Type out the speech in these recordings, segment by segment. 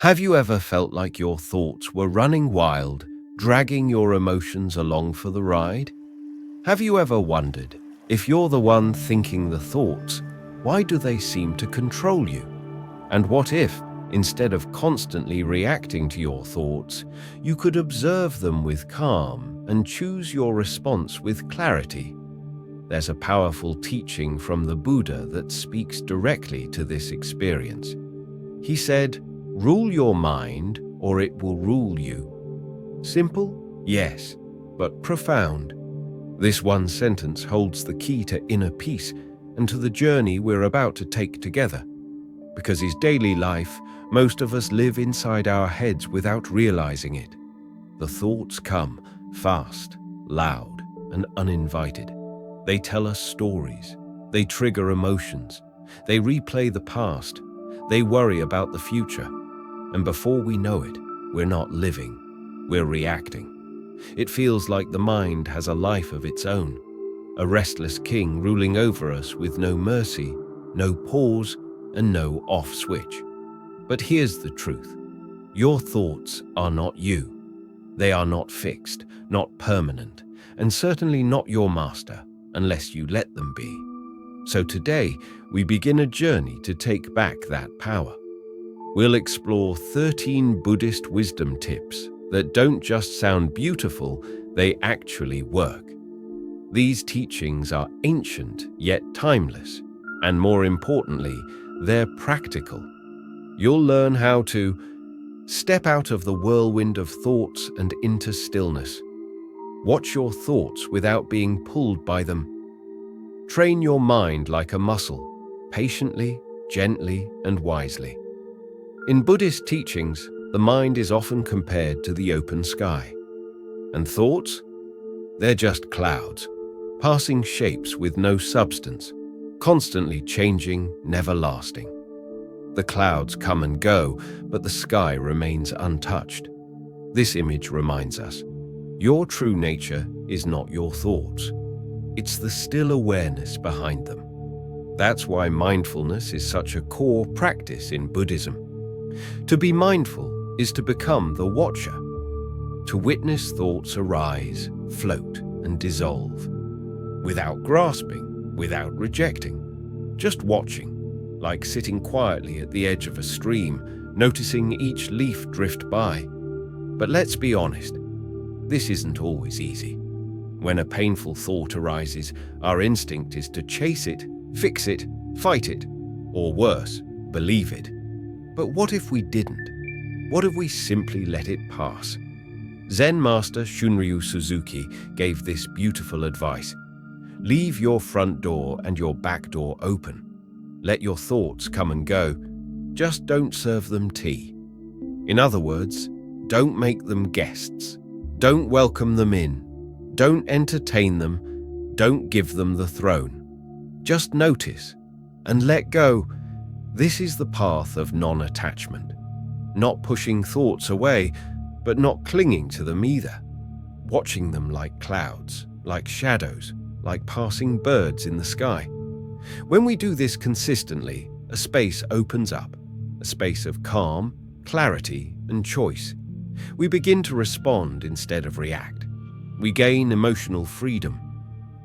Have you ever felt like your thoughts were running wild, dragging your emotions along for the ride? Have you ever wondered, if you're the one thinking the thoughts, why do they seem to control you? And what if, instead of constantly reacting to your thoughts, you could observe them with calm and choose your response with clarity? There's a powerful teaching from the Buddha that speaks directly to this experience. He said, "Rule your mind, or it will rule you." Simple? Yes, but profound. This one sentence holds the key to inner peace and to the journey we're about to take together. Because in daily life, most of us live inside our heads without realizing it. The thoughts come fast, loud, and uninvited. They tell us stories. They trigger emotions. They replay the past. They worry about the future. And before we know it, we're not living, we're reacting. It feels like the mind has a life of its own, a restless king ruling over us with no mercy, no pause, and no off switch. But here's the truth. Your thoughts are not you. They are not fixed, not permanent, and certainly not your master, unless you let them be. So today, we begin a journey to take back that power. We'll explore 13 Buddhist wisdom tips that don't just sound beautiful, they actually work. These teachings are ancient yet timeless, and more importantly, they're practical. You'll learn how to step out of the whirlwind of thoughts and into stillness. Watch your thoughts without being pulled by them. Train your mind like a muscle, patiently, gently, and wisely. In Buddhist teachings, the mind is often compared to the open sky. And thoughts? They're just clouds, passing shapes with no substance, constantly changing, never lasting. The clouds come and go, but the sky remains untouched. This image reminds us, your true nature is not your thoughts. It's the still awareness behind them. That's why mindfulness is such a core practice in Buddhism. To be mindful is to become the watcher, to witness thoughts arise, float, and dissolve, without grasping, without rejecting, just watching, like sitting quietly at the edge of a stream, noticing each leaf drift by. But let's be honest, this isn't always easy. When a painful thought arises, our instinct is to chase it, fix it, fight it, or worse, believe it. But what if we didn't? What if we simply let it pass? Zen master Shunryu Suzuki gave this beautiful advice. Leave your front door and your back door open. Let your thoughts come and go. Just don't serve them tea. In other words, don't make them guests. Don't welcome them in. Don't entertain them. Don't give them the throne. Just notice and let go. This is the path of non-attachment. Not pushing thoughts away, but not clinging to them either. Watching them like clouds, like shadows, like passing birds in the sky. When we do this consistently, a space opens up, a space of calm, clarity, and choice. We begin to respond instead of react. We gain emotional freedom.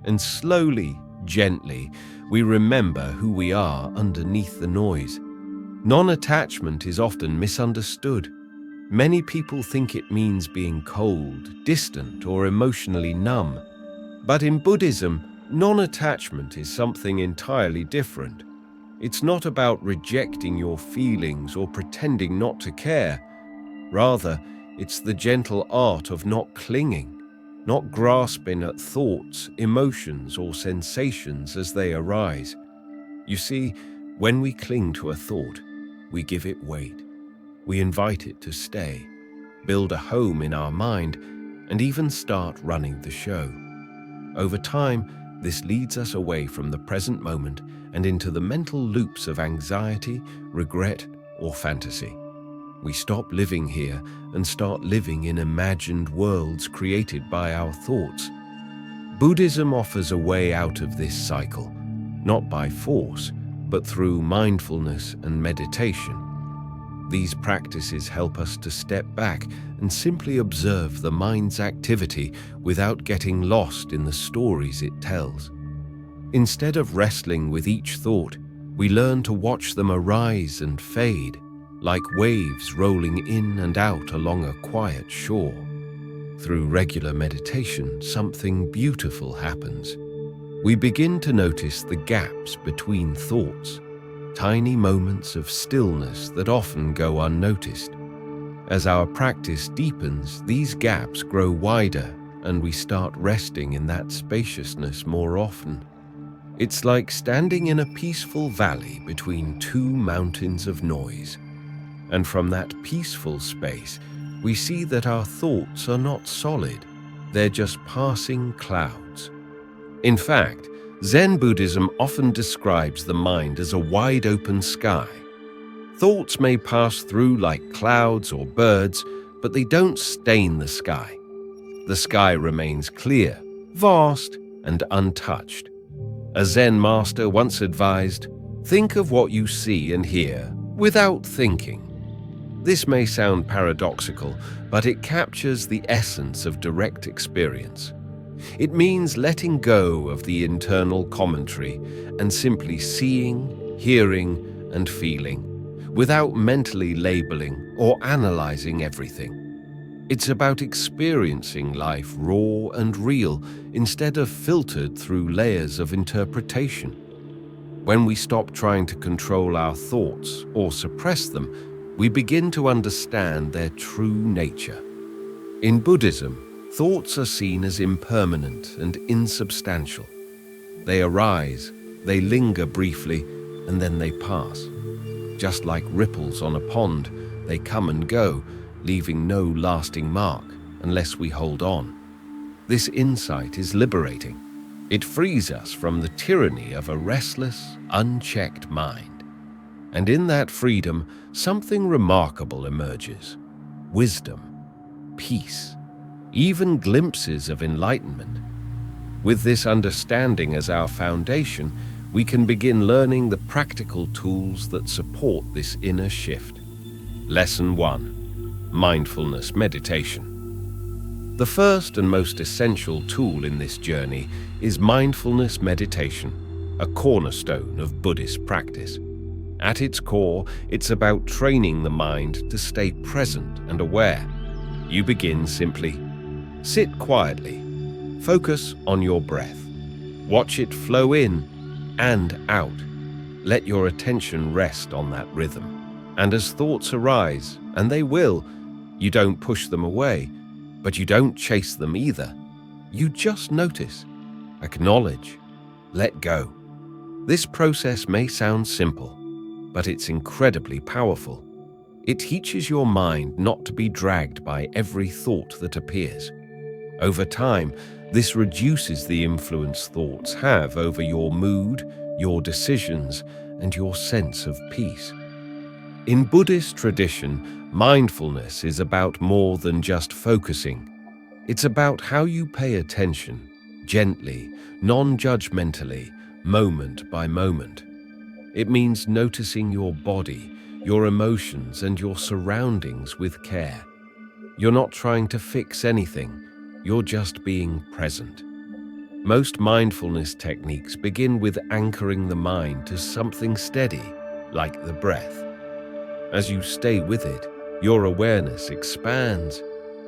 And slowly, gently, we remember who we are underneath the noise. Non-attachment is often misunderstood. Many people think it means being cold, distant, or emotionally numb. But in Buddhism, non-attachment is something entirely different. It's not about rejecting your feelings or pretending not to care. Rather, it's the gentle art of not clinging, not grasping at thoughts, emotions, or sensations as they arise. You see, when we cling to a thought, we give it weight. We invite it to stay, build a home in our mind, and even start running the show. Over time, this leads us away from the present moment and into the mental loops of anxiety, regret, or fantasy. We stop living here and start living in imagined worlds created by our thoughts. Buddhism offers a way out of this cycle, not by force, but through mindfulness and meditation. These practices help us to step back and simply observe the mind's activity without getting lost in the stories it tells. Instead of wrestling with each thought, we learn to watch them arise and fade, like waves rolling in and out along a quiet shore. Through regular meditation, something beautiful happens. We begin to notice the gaps between thoughts, tiny moments of stillness that often go unnoticed. As our practice deepens, these gaps grow wider and we start resting in that spaciousness more often. It's like standing in a peaceful valley between two mountains of noise. And from that peaceful space, we see that our thoughts are not solid, they're just passing clouds. In fact, Zen Buddhism often describes the mind as a wide-open sky. Thoughts may pass through like clouds or birds, but they don't stain the sky. The sky remains clear, vast, and untouched. A Zen master once advised, "Think of what you see and hear without thinking." This may sound paradoxical, but it captures the essence of direct experience. It means letting go of the internal commentary and simply seeing, hearing, and feeling, without mentally labeling or analyzing everything. It's about experiencing life raw and real instead of filtered through layers of interpretation. When we stop trying to control our thoughts or suppress them, we begin to understand their true nature. In Buddhism, thoughts are seen as impermanent and insubstantial. They arise, they linger briefly, and then they pass. Just like ripples on a pond, they come and go, leaving no lasting mark unless we hold on. This insight is liberating. It frees us from the tyranny of a restless, unchecked mind. And in that freedom, something remarkable emerges: wisdom, peace, even glimpses of enlightenment. With this understanding as our foundation, we can begin learning the practical tools that support this inner shift. Lesson 1. Mindfulness meditation. The first and most essential tool in this journey is mindfulness meditation, a cornerstone of Buddhist practice. At its core, it's about training the mind to stay present and aware. You begin simply. Sit quietly. Focus on your breath. Watch it flow in and out. Let your attention rest on that rhythm. And as thoughts arise, and they will, you don't push them away, but you don't chase them either. You just notice, acknowledge, let go. This process may sound simple, but it's incredibly powerful. It teaches your mind not to be dragged by every thought that appears. Over time, this reduces the influence thoughts have over your mood, your decisions, and your sense of peace. In Buddhist tradition, mindfulness is about more than just focusing. It's about how you pay attention, gently, non-judgmentally, moment by moment. It means noticing your body, your emotions, and your surroundings with care. You're not trying to fix anything, you're just being present. Most mindfulness techniques begin with anchoring the mind to something steady, like the breath. As you stay with it, your awareness expands.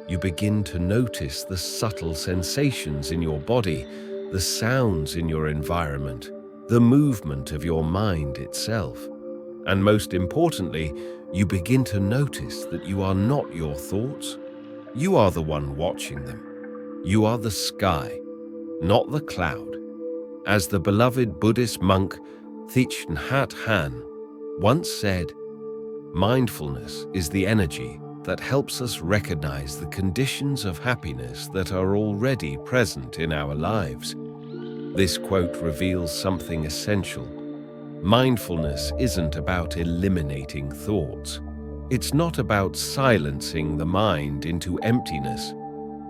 You begin to notice the subtle sensations in your body, the sounds in your environment, the movement of your mind itself. And most importantly, you begin to notice that you are not your thoughts. You are the one watching them. You are the sky, not the cloud. As the beloved Buddhist monk Thich Nhat Hanh once said, mindfulness is the energy that helps us recognize the conditions of happiness that are already present in our lives. This quote reveals something essential. Mindfulness isn't about eliminating thoughts. It's not about silencing the mind into emptiness.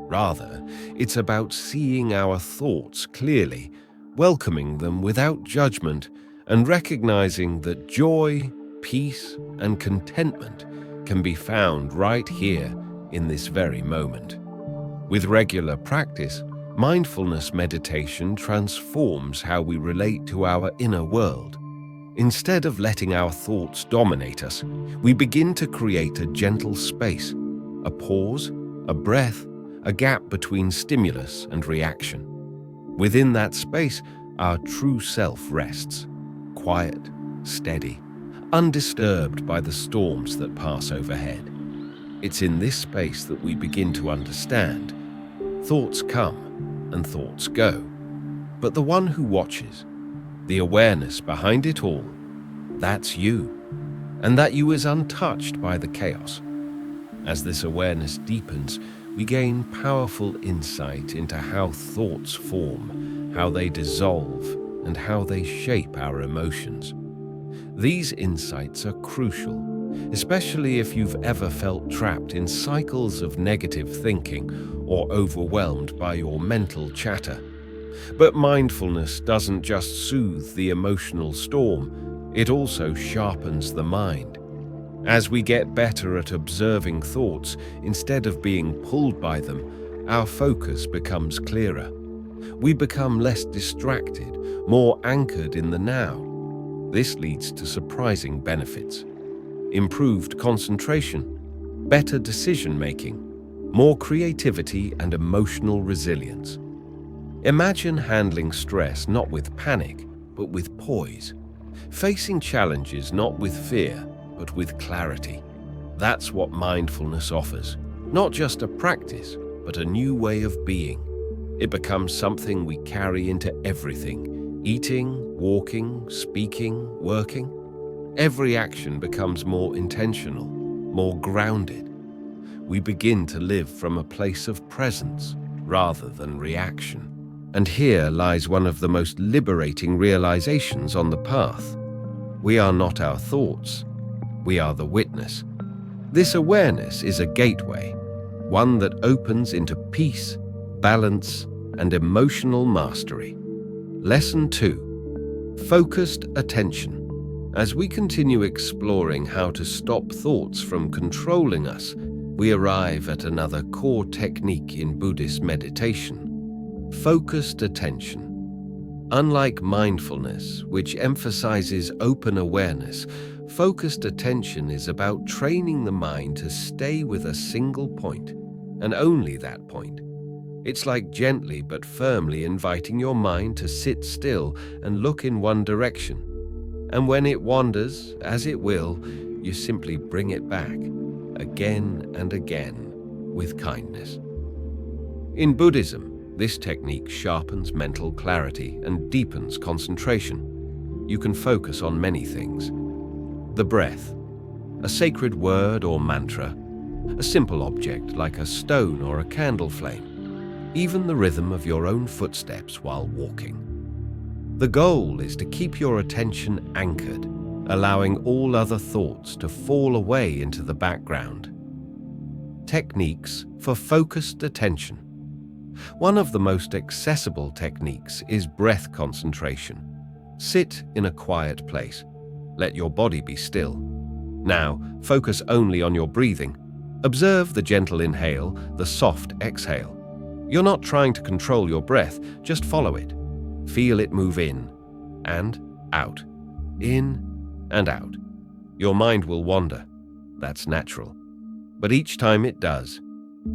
Rather, it's about seeing our thoughts clearly, welcoming them without judgment, and recognizing that joy, peace, and contentment can be found right here in this very moment. With regular practice, mindfulness meditation transforms how we relate to our inner world. Instead of letting our thoughts dominate us, we begin to create a gentle space, a pause, a breath, a gap between stimulus and reaction. Within that space, our true self rests, quiet, steady, undisturbed by the storms that pass overhead. It's in this space that we begin to understand. Thoughts come and thoughts go, but the one who watches, the awareness behind it all, that's you, and that you is untouched by the chaos. As this awareness deepens, we gain powerful insight into how thoughts form, how they dissolve, and how they shape our emotions. These insights are crucial, especially if you've ever felt trapped in cycles of negative thinking or overwhelmed by your mental chatter. But mindfulness doesn't just soothe the emotional storm, it also sharpens the mind. As we get better at observing thoughts instead of being pulled by them, our focus becomes clearer. We become less distracted, more anchored in the now. This leads to surprising benefits: improved concentration, better decision-making, more creativity and emotional resilience. Imagine handling stress not with panic, but with poise, facing challenges not with fear, but with clarity. That's what mindfulness offers, not just a practice, but a new way of being. It becomes something we carry into everything: eating, walking, speaking, working. Every action becomes more intentional, more grounded. We begin to live from a place of presence rather than reaction. And here lies one of the most liberating realizations on the path. We are not our thoughts. We are the witness. This awareness is a gateway, one that opens into peace, balance, and emotional mastery. Lesson 2. Focused attention. As we continue exploring how to stop thoughts from controlling us, we arrive at another core technique in Buddhist meditation: focused attention. Unlike mindfulness, which emphasizes open awareness, focused attention is about training the mind to stay with a single point, and only that point. It's like gently but firmly inviting your mind to sit still and look in one direction. And when it wanders, as it will, you simply bring it back, again and again, with kindness. In Buddhism, this technique sharpens mental clarity and deepens concentration. You can focus on many things: the breath, a sacred word or mantra, a simple object like a stone or a candle flame, even the rhythm of your own footsteps while walking. The goal is to keep your attention anchored, allowing all other thoughts to fall away into the background. Techniques for focused attention. One of the most accessible techniques is breath concentration. Sit in a quiet place. Let your body be still. Now, focus only on your breathing. Observe the gentle inhale, the soft exhale. You're not trying to control your breath, just follow it. Feel it move in and out, in and out. Your mind will wander. That's natural. But each time it does,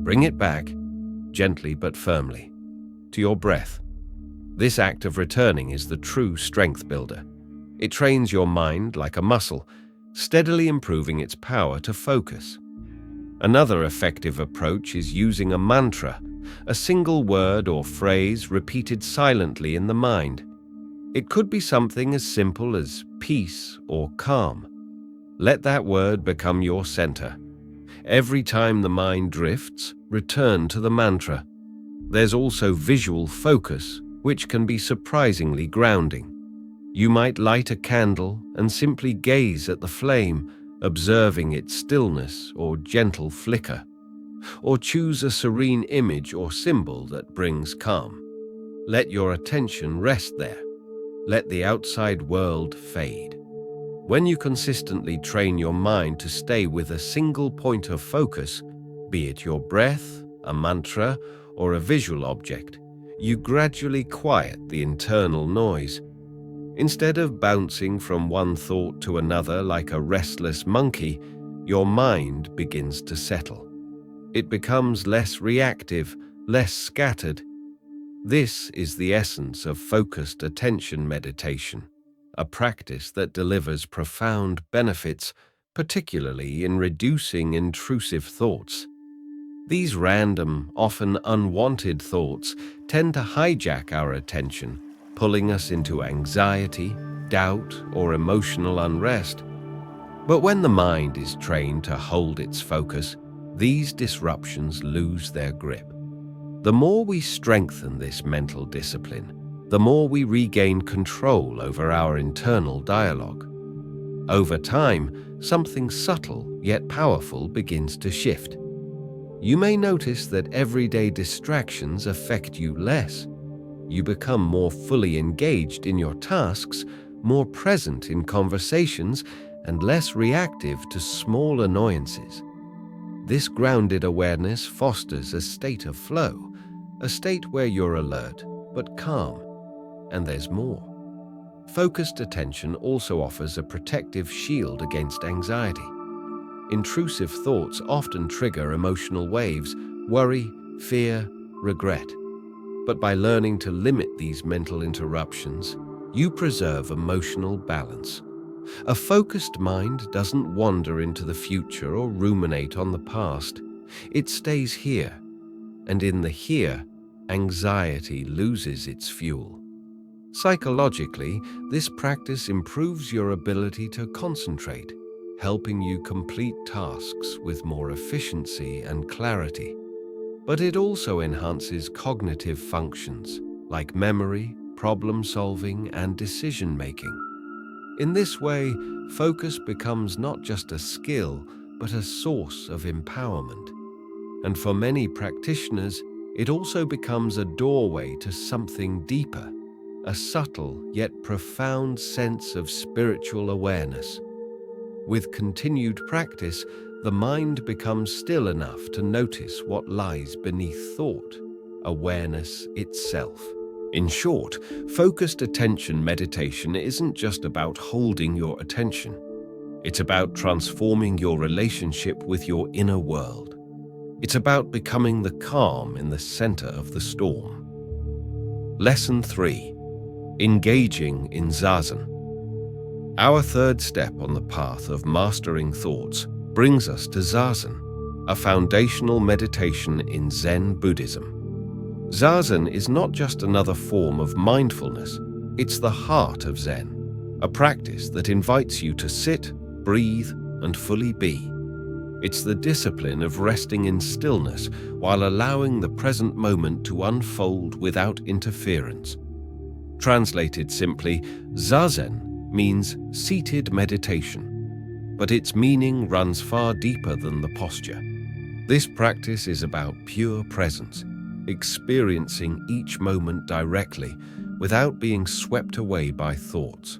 bring it back, gently but firmly, to your breath. This act of returning is the true strength builder. It trains your mind like a muscle, steadily improving its power to focus. Another effective approach is using a mantra, a single word or phrase repeated silently in the mind. It could be something as simple as peace or calm. Let that word become your center. Every time the mind drifts, return to the mantra. There's also visual focus, which can be surprisingly grounding. You might light a candle and simply gaze at the flame, observing its stillness or gentle flicker. Or choose a serene image or symbol that brings calm. Let your attention rest there. Let the outside world fade. When you consistently train your mind to stay with a single point of focus, be it your breath, a mantra, or a visual object, you gradually quiet the internal noise. Instead of bouncing from one thought to another like a restless monkey, your mind begins to settle. It becomes less reactive, less scattered. This is the essence of focused attention meditation, a practice that delivers profound benefits, particularly in reducing intrusive thoughts. These random, often unwanted thoughts tend to hijack our attention, pulling us into anxiety, doubt, or emotional unrest. But when the mind is trained to hold its focus, these disruptions lose their grip. The more we strengthen this mental discipline, the more we regain control over our internal dialogue. Over time, something subtle yet powerful begins to shift. You may notice that everyday distractions affect you less. You become more fully engaged in your tasks, more present in conversations, and less reactive to small annoyances. This grounded awareness fosters a state of flow, a state where you're alert but calm. And there's more. Focused attention also offers a protective shield against anxiety. Intrusive thoughts often trigger emotional waves, worry, fear, regret. But by learning to limit these mental interruptions, you preserve emotional balance. A focused mind doesn't wander into the future or ruminate on the past. It stays here, and in the here, anxiety loses its fuel. Psychologically, this practice improves your ability to concentrate, helping you complete tasks with more efficiency and clarity. But it also enhances cognitive functions like memory, problem solving, and decision making. In this way, focus becomes not just a skill, but a source of empowerment. And for many practitioners, it also becomes a doorway to something deeper, a subtle yet profound sense of spiritual awareness. With continued practice, the mind becomes still enough to notice what lies beneath thought, awareness itself. In short, focused attention meditation isn't just about holding your attention. It's about transforming your relationship with your inner world. It's about becoming the calm in the center of the storm. Lesson 3. Engaging in Zazen. Our third step on the path of mastering thoughts brings us to Zazen, a foundational meditation in Zen Buddhism. Zazen is not just another form of mindfulness, it's the heart of Zen, a practice that invites you to sit, breathe, and fully be. It's the discipline of resting in stillness while allowing the present moment to unfold without interference. Translated simply, Zazen means seated meditation, but its meaning runs far deeper than the posture. This practice is about pure presence, experiencing each moment directly without being swept away by thoughts.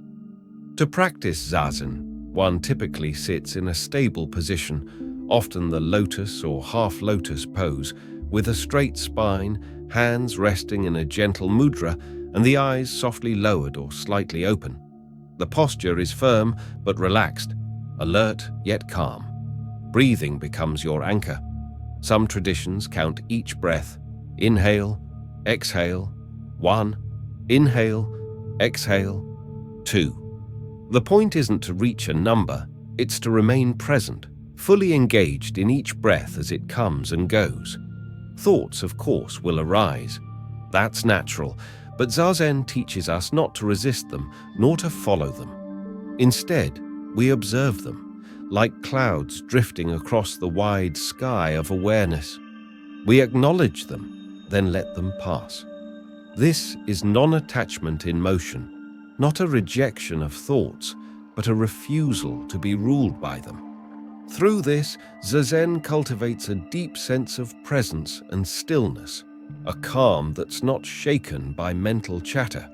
To practice Zazen, one typically sits in a stable position, often the lotus or half-lotus pose, with a straight spine, hands resting in a gentle mudra, and the eyes softly lowered or slightly open. The posture is firm but relaxed, alert yet calm. Breathing becomes your anchor. Some traditions count each breath. Inhale, exhale, 1. Inhale, exhale, 2. The point isn't to reach a number, it's to remain present, fully engaged in each breath as it comes and goes. Thoughts, of course, will arise. That's natural, but Zazen teaches us not to resist them, nor to follow them. Instead, we observe them, like clouds drifting across the wide sky of awareness. We acknowledge them, then let them pass. This is non-attachment in motion, not a rejection of thoughts, but a refusal to be ruled by them. Through this, Zazen cultivates a deep sense of presence and stillness, a calm that's not shaken by mental chatter.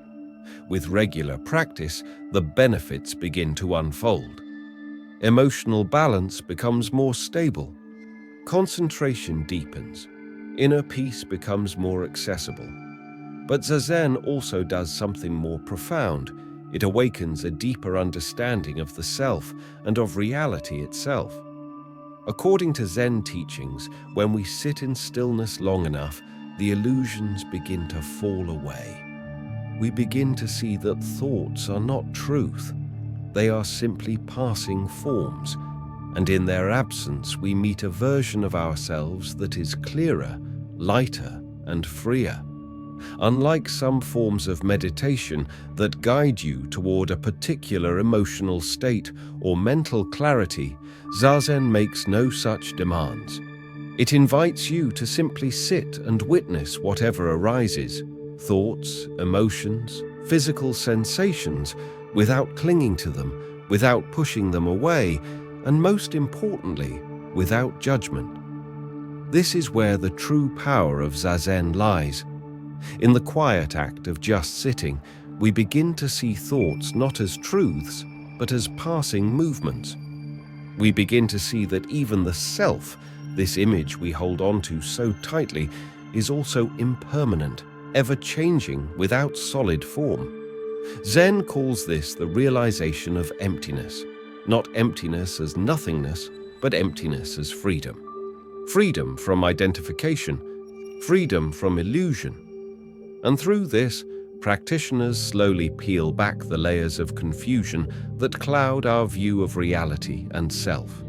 With regular practice, the benefits begin to unfold. Emotional balance becomes more stable. Concentration deepens. Inner peace becomes more accessible. But Zazen also does something more profound. It awakens a deeper understanding of the self and of reality itself. According to Zen teachings, when we sit in stillness long enough, the illusions begin to fall away. We begin to see that thoughts are not truth. They are simply passing forms, and in their absence we meet a version of ourselves that is clearer, lighter, and freer. Unlike some forms of meditation that guide you toward a particular emotional state or mental clarity, Zazen makes no such demands. It invites you to simply sit and witness whatever arises, thoughts, emotions, physical sensations, without clinging to them, without pushing them away, and most importantly, without judgment. This is where the true power of Zazen lies. In the quiet act of just sitting, we begin to see thoughts not as truths, but as passing movements. We begin to see that even the self, this image we hold on to so tightly, is also impermanent, ever-changing, without solid form. Zen calls this the realization of emptiness, not emptiness as nothingness, but emptiness as freedom. Freedom from identification, freedom from illusion. And through this, practitioners slowly peel back the layers of confusion that cloud our view of reality and self.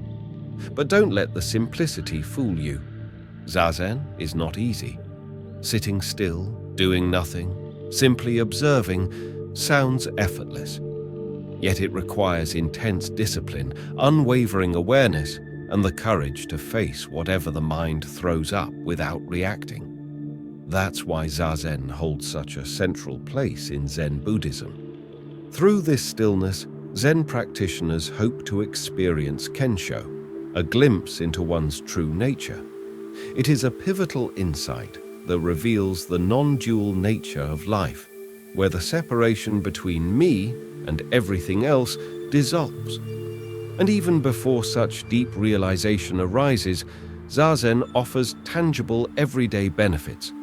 But don't let the simplicity fool you. Zazen is not easy. Sitting still, doing nothing, simply observing, sounds effortless. Yet it requires intense discipline, unwavering awareness, and the courage to face whatever the mind throws up without reacting. That's why Zazen holds such a central place in Zen Buddhism. Through this stillness, Zen practitioners hope to experience Kensho, a glimpse into one's true nature. It is a pivotal insight that reveals the non-dual nature of life, where the separation between me and everything else dissolves. And even before such deep realization arises, Zazen offers tangible everyday benefits: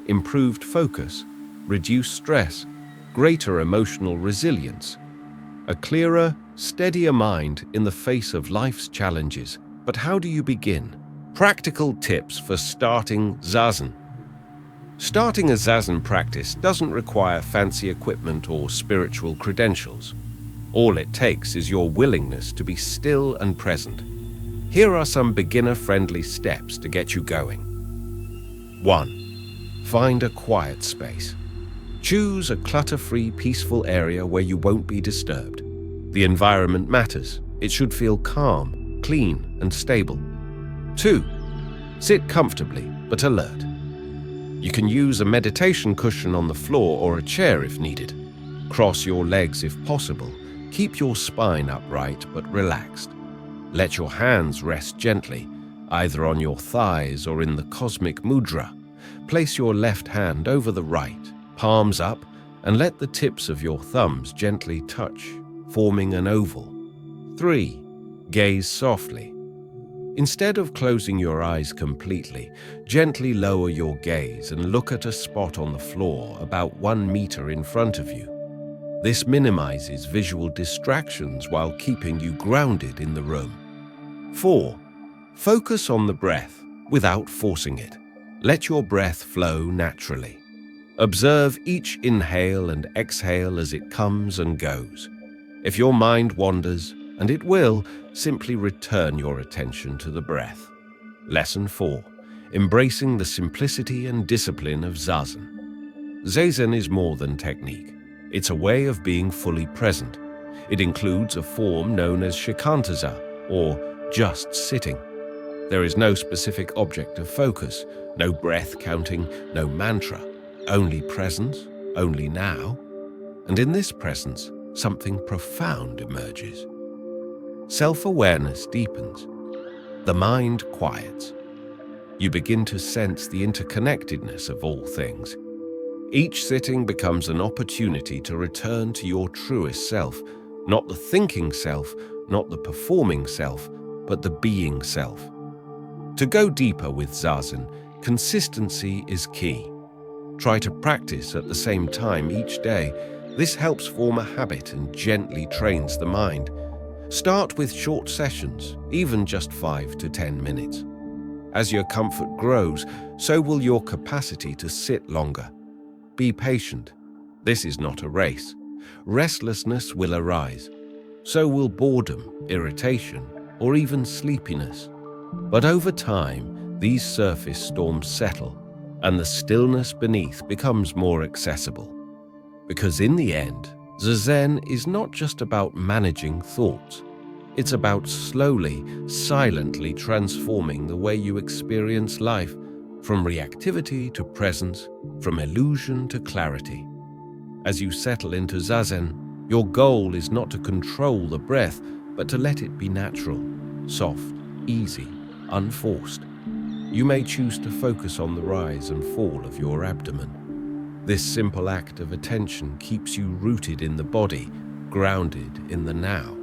improved focus, reduced stress, greater emotional resilience, a clearer, steadier mind in the face of life's challenges. But how do you begin? Practical tips for starting Zazen. Starting a Zazen practice doesn't require fancy equipment or spiritual credentials. All it takes is your willingness to be still and present. Here are some beginner-friendly steps to get you going. 1. Find a quiet space. Choose a clutter-free, peaceful area where you won't be disturbed. The environment matters. It should feel calm, clean, and stable. 2. Sit comfortably but alert. You can use a meditation cushion on the floor or a chair if needed. Cross your legs if possible. Keep your spine upright but relaxed. Let your hands rest gently, either on your thighs or in the cosmic mudra. Place your left hand over the right, palms up, and let the tips of your thumbs gently touch, forming an oval. 3. Gaze softly. Instead of closing your eyes completely, gently lower your gaze and look at a spot on the floor about 1 meter in front of you. This minimizes visual distractions while keeping you grounded in the room. 4. Focus on the breath without forcing it. Let your breath flow naturally. Observe each inhale and exhale as it comes and goes. If your mind wanders, and it will, simply return your attention to the breath. Lesson 4. Embracing the simplicity and discipline of Zazen. Zazen is more than technique. It's a way of being fully present. It includes a form known as shikantaza, or just sitting. There is no specific object of focus, no breath counting, no mantra, only presence, only now. And in this presence, something profound emerges. Self-awareness deepens. The mind quiets. You begin to sense the interconnectedness of all things. Each sitting becomes an opportunity to return to your truest self, not the thinking self, not the performing self, but the being self. To go deeper with Zazen, consistency is key. Try to practice at the same time each day. This helps form a habit and gently trains the mind. Start with short sessions, even just 5 to 10 minutes. As your comfort grows, so will your capacity to sit longer. Be patient. This is not a race. Restlessness will arise. So will boredom, irritation, or even sleepiness. But over time, these surface storms settle, and the stillness beneath becomes more accessible. Because in the end, Zazen is not just about managing thoughts. It's about slowly, silently transforming the way you experience life, from reactivity to presence, from illusion to clarity. As you settle into Zazen, your goal is not to control the breath, but to let it be natural, soft, easy, unforced. You may choose to focus on the rise and fall of your abdomen. This simple act of attention keeps you rooted in the body, grounded in the now.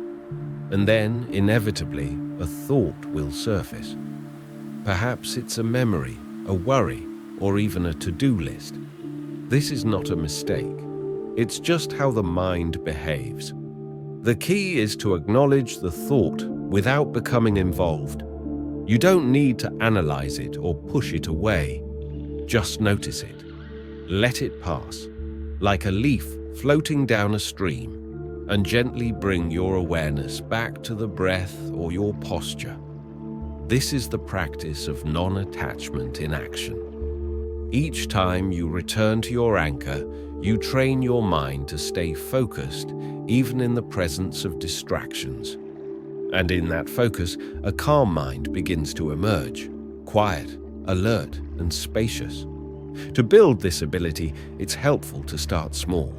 And then, inevitably, a thought will surface. Perhaps it's a memory, a worry, or even a to-do list. This is not a mistake. It's just how the mind behaves. The key is to acknowledge the thought without becoming involved. You don't need to analyze it or push it away. Just notice it. Let it pass, like a leaf floating down a stream, and gently bring your awareness back to the breath or your posture. This is the practice of non-attachment in action. Each time you return to your anchor, you train your mind to stay focused, even in the presence of distractions. And in that focus, a calm mind begins to emerge, quiet, alert, and spacious. To build this ability, it's helpful to start small.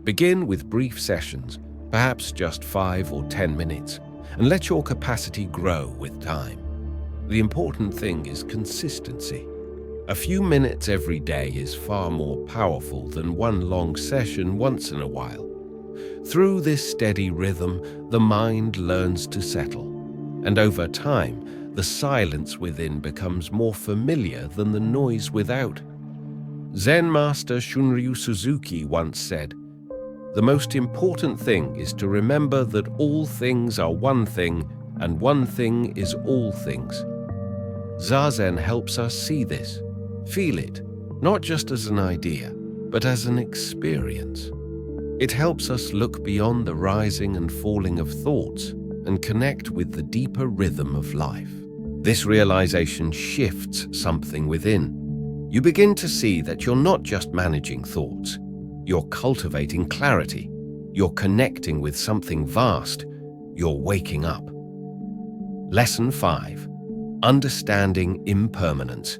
Begin with brief sessions, perhaps just 5 or 10 minutes, and let your capacity grow with time. The important thing is consistency. A few minutes every day is far more powerful than one long session once in a while. Through this steady rhythm, the mind learns to settle, and over time, the silence within becomes more familiar than the noise without. Zen master Shunryu Suzuki once said, "The most important thing is to remember that all things are one thing, and one thing is all things." Zazen helps us see this, feel it, not just as an idea, but as an experience. It helps us look beyond the rising and falling of thoughts and connect with the deeper rhythm of life. This realization shifts something within. You begin to see that you're not just managing thoughts. You're cultivating clarity. You're connecting with something vast. You're waking up. Lesson 5. Understanding impermanence.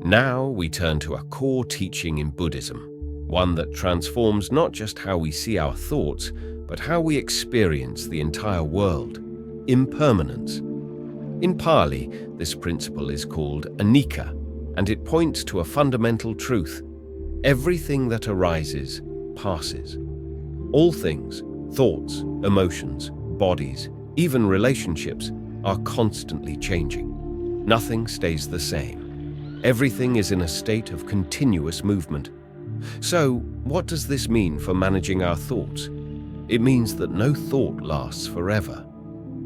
Now we turn to a core teaching in Buddhism, one that transforms not just how we see our thoughts, but how we experience the entire world: impermanence. In Pali, this principle is called anicca, and it points to a fundamental truth. Everything that arises passes. All things, thoughts, emotions, bodies, even relationships, are constantly changing. Nothing stays the same. Everything is in a state of continuous movement. So, what does this mean for managing our thoughts? It means that no thought lasts forever.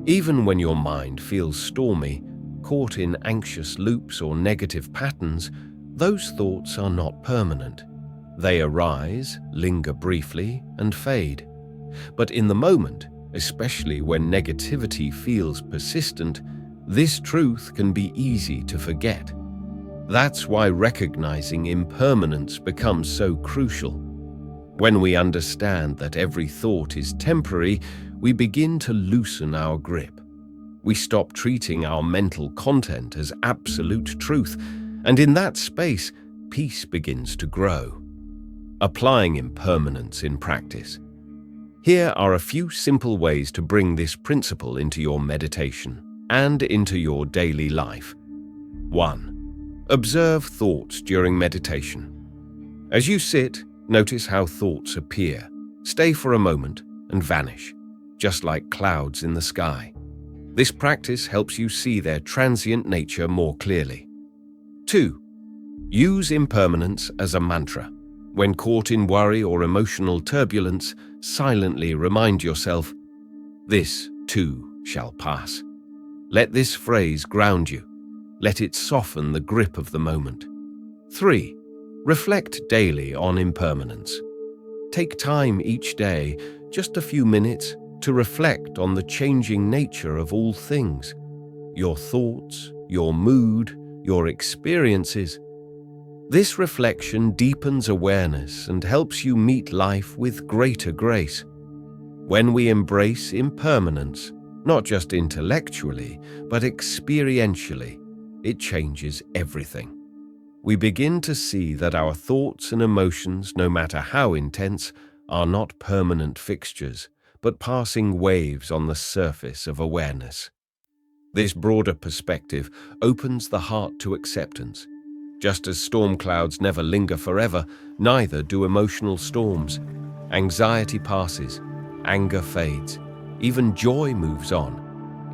Even when your mind feels stormy, caught in anxious loops or negative patterns, those thoughts are not permanent. They arise, linger briefly, and fade. But in the moment, especially when negativity feels persistent, this truth can be easy to forget. That's why recognizing impermanence becomes so crucial. When we understand that every thought is temporary, we begin to loosen our grip. We stop treating our mental content as absolute truth, and in that space, peace begins to grow. Applying impermanence in practice. Here are a few simple ways to bring this principle into your meditation and into your daily life. 1. Observe thoughts during meditation. As you sit, notice how thoughts appear, stay for a moment, and vanish, just like clouds in the sky. This practice helps you see their transient nature more clearly. 2. Use impermanence as a mantra. When caught in worry or emotional turbulence, silently remind yourself, "This too shall pass." Let this phrase ground you. Let it soften the grip of the moment. 3. Reflect daily on impermanence. Take time each day, just a few minutes, to reflect on the changing nature of all things. Your thoughts, your mood, your experiences. This reflection deepens awareness and helps you meet life with greater grace. When we embrace impermanence, not just intellectually, but experientially, it changes everything. We begin to see that our thoughts and emotions, no matter how intense, are not permanent fixtures, but passing waves on the surface of awareness. This broader perspective opens the heart to acceptance. Just as storm clouds never linger forever, neither do emotional storms. Anxiety passes, anger fades, even joy moves on.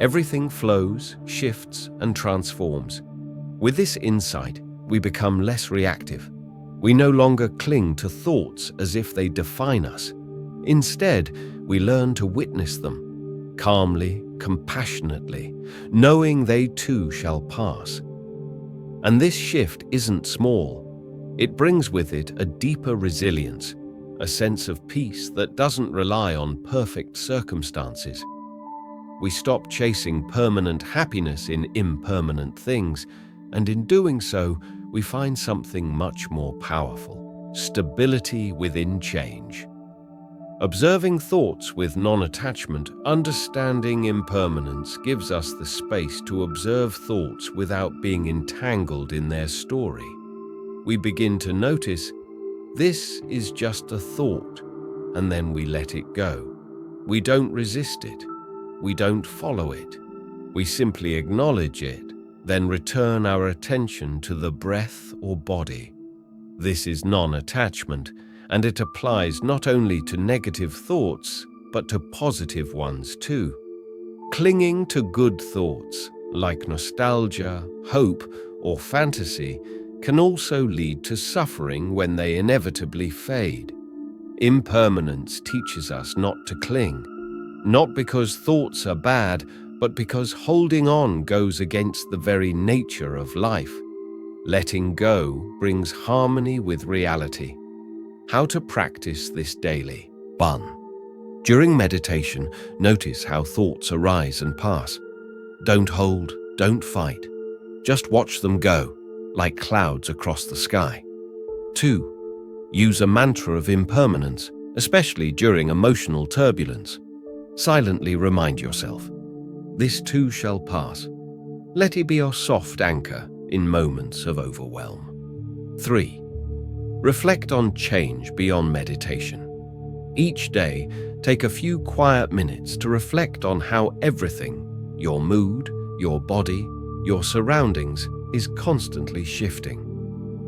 Everything flows, shifts, and transforms. With this insight, we become less reactive. We no longer cling to thoughts as if they define us. Instead, we learn to witness them, calmly, compassionately, knowing they too shall pass. And this shift isn't small. It brings with it a deeper resilience, a sense of peace that doesn't rely on perfect circumstances. We stop chasing permanent happiness in impermanent things, and in doing so, we find something much more powerful: stability within change. Observing thoughts with non-attachment, understanding impermanence gives us the space to observe thoughts without being entangled in their story. We begin to notice, this is just a thought, and then we let it go. We don't resist it. We don't follow it. We simply acknowledge it, then return our attention to the breath or body. This is non-attachment, and it applies not only to negative thoughts, but to positive ones too. Clinging to good thoughts, like nostalgia, hope, or fantasy, can also lead to suffering when they inevitably fade. Impermanence teaches us not to cling, not because thoughts are bad, but because holding on goes against the very nature of life. Letting go brings harmony with reality. How to practice this daily. 1. During meditation, notice how thoughts arise and pass. Don't hold, don't fight. Just watch them go, like clouds across the sky. 2. Use a mantra of impermanence, especially during emotional turbulence. Silently remind yourself, this too shall pass. Let it be your soft anchor in moments of overwhelm. 3. Reflect on change beyond meditation. Each day, take a few quiet minutes to reflect on how everything, your mood, your body, your surroundings, is constantly shifting.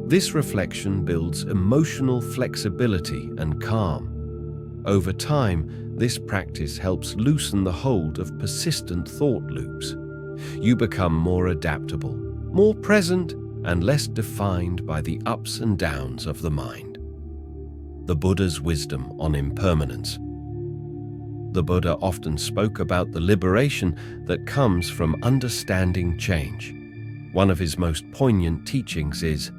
This reflection builds emotional flexibility and calm. Over time, this practice helps loosen the hold of persistent thought loops. You become more adaptable, more present, and less defined by the ups and downs of the mind. The Buddha's wisdom on impermanence. The Buddha often spoke about the liberation that comes from understanding change. One of his most poignant teachings is,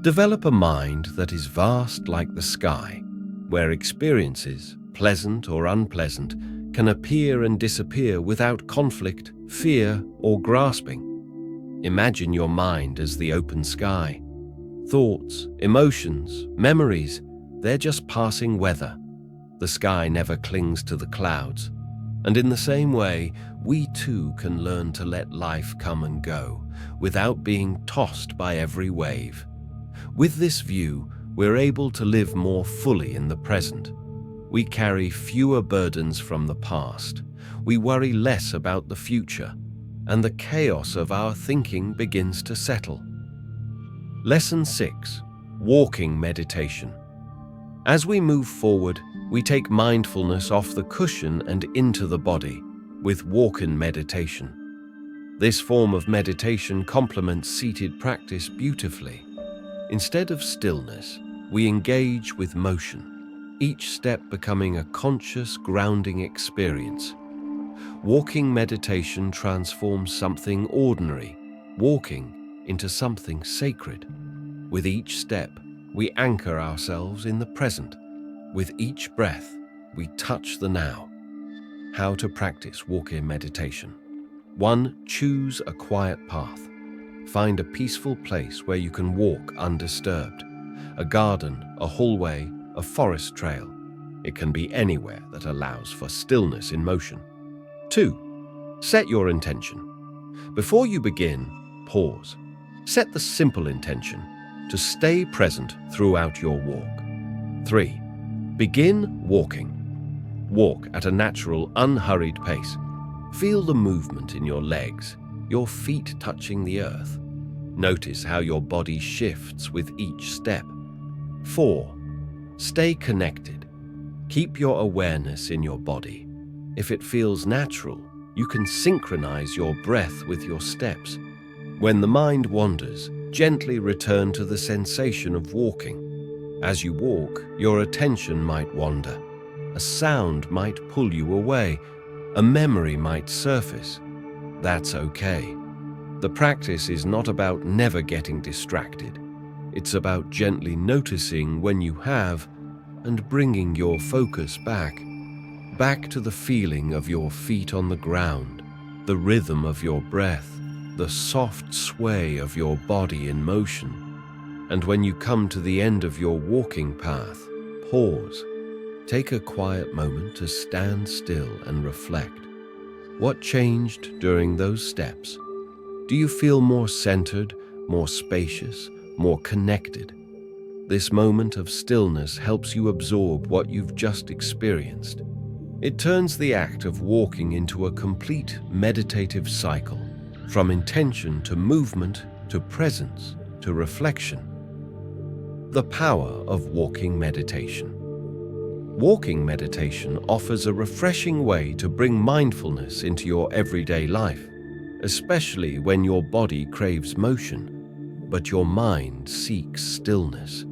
develop a mind that is vast like the sky, where experiences, pleasant or unpleasant, can appear and disappear without conflict, fear, or grasping. Imagine your mind as the open sky. Thoughts, emotions, memories, they're just passing weather. The sky never clings to the clouds. And in the same way, we too can learn to let life come and go without being tossed by every wave. With this view, we're able to live more fully in the present. We carry fewer burdens from the past. We worry less about the future, and the chaos of our thinking begins to settle. Lesson 6. Walking meditation. As we move forward, we take mindfulness off the cushion and into the body with walking meditation. This form of meditation complements seated practice beautifully. Instead of stillness, we engage with motion, each step becoming a conscious, grounding experience. Walking meditation transforms something ordinary, walking, into something sacred. With each step, we anchor ourselves in the present. With each breath, we touch the now. How to practice walking meditation. 1. Choose a quiet path. Find a peaceful place where you can walk undisturbed. A garden, a hallway, a forest trail. It can be anywhere that allows for stillness in motion. 2. Set your intention. Before you begin, pause. Set the simple intention to stay present throughout your walk. 3. Begin walking. Walk at a natural, unhurried pace. Feel the movement in your legs, your feet touching the earth. Notice how your body shifts with each step. 4. Stay connected. Keep your awareness in your body. If it feels natural, you can synchronize your breath with your steps. When the mind wanders, gently return to the sensation of walking. As you walk, your attention might wander. A sound might pull you away. A memory might surface. That's okay. The practice is not about never getting distracted. It's about gently noticing when you have and bringing your focus back to the feeling of your feet on the ground, the rhythm of your breath, the soft sway of your body in motion. And when you come to the end of your walking path, pause. Take a quiet moment to stand still and reflect. What changed during those steps? Do you feel more centered, more spacious, more connected? This moment of stillness helps you absorb what you've just experienced. It turns the act of walking into a complete meditative cycle, from intention to movement to presence to reflection. The power of walking meditation. Walking meditation offers a refreshing way to bring mindfulness into your everyday life, especially when your body craves motion, but your mind seeks stillness.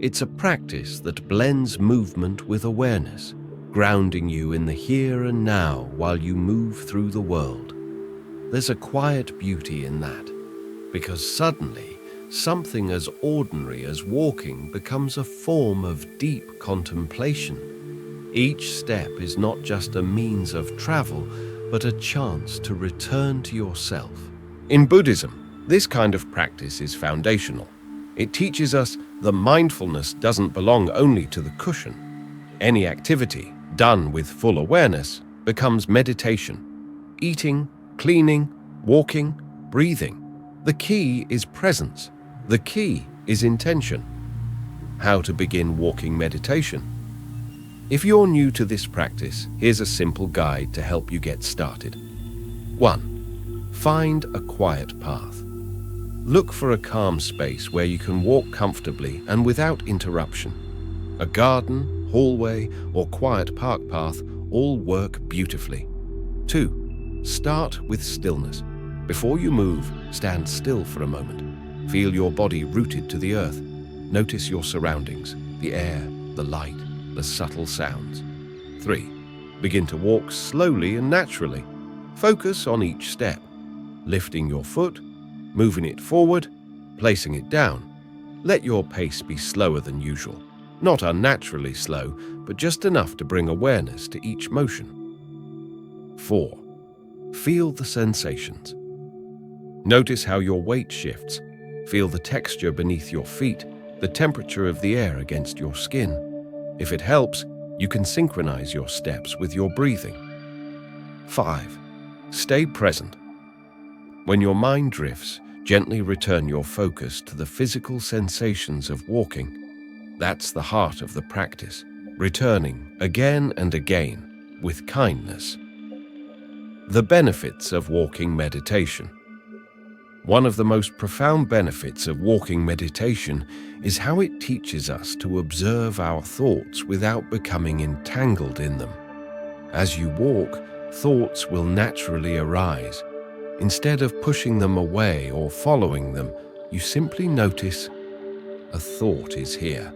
It's a practice that blends movement with awareness, grounding you in the here and now while you move through the world. There's a quiet beauty in that, because suddenly something as ordinary as walking becomes a form of deep contemplation. Each step is not just a means of travel, but a chance to return to yourself. In Buddhism, this kind of practice is foundational. It teaches us that mindfulness doesn't belong only to the cushion. Any activity done with full awareness becomes meditation. Eating, cleaning, walking, breathing. The key is presence. The key is intention. How to begin walking meditation. If you're new to this practice, here's a simple guide to help you get started. 1. Find a quiet path. Look for a calm space where you can walk comfortably and without interruption. A garden, hallway, or quiet park path all work beautifully. 2. Start with stillness. Before you move, stand still for a moment. Feel your body rooted to the earth. Notice your surroundings, the air, the light, the subtle sounds. 3. Begin to walk slowly and naturally. Focus on each step, lifting your foot, moving it forward, placing it down. Let your pace be slower than usual. Not unnaturally slow, but just enough to bring awareness to each motion. 4. Feel the sensations. Notice how your weight shifts. Feel the texture beneath your feet, the temperature of the air against your skin. If it helps, you can synchronize your steps with your breathing. 5. Stay present. When your mind drifts, gently return your focus to the physical sensations of walking. That's the heart of the practice, returning again and again with kindness. The benefits of walking meditation. One of the most profound benefits of walking meditation is how it teaches us to observe our thoughts without becoming entangled in them. As you walk, thoughts will naturally arise. Instead of pushing them away or following them, you simply notice a thought is here.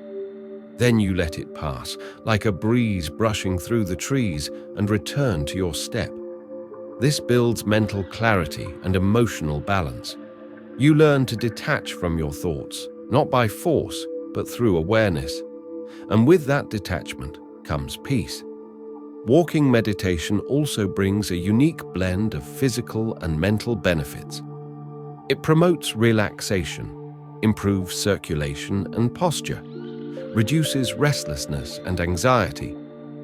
Then you let it pass, like a breeze brushing through the trees, and return to your step. This builds mental clarity and emotional balance. You learn to detach from your thoughts, not by force, but through awareness. And with that detachment comes peace. Walking meditation also brings a unique blend of physical and mental benefits. It promotes relaxation, improves circulation and posture, reduces restlessness and anxiety,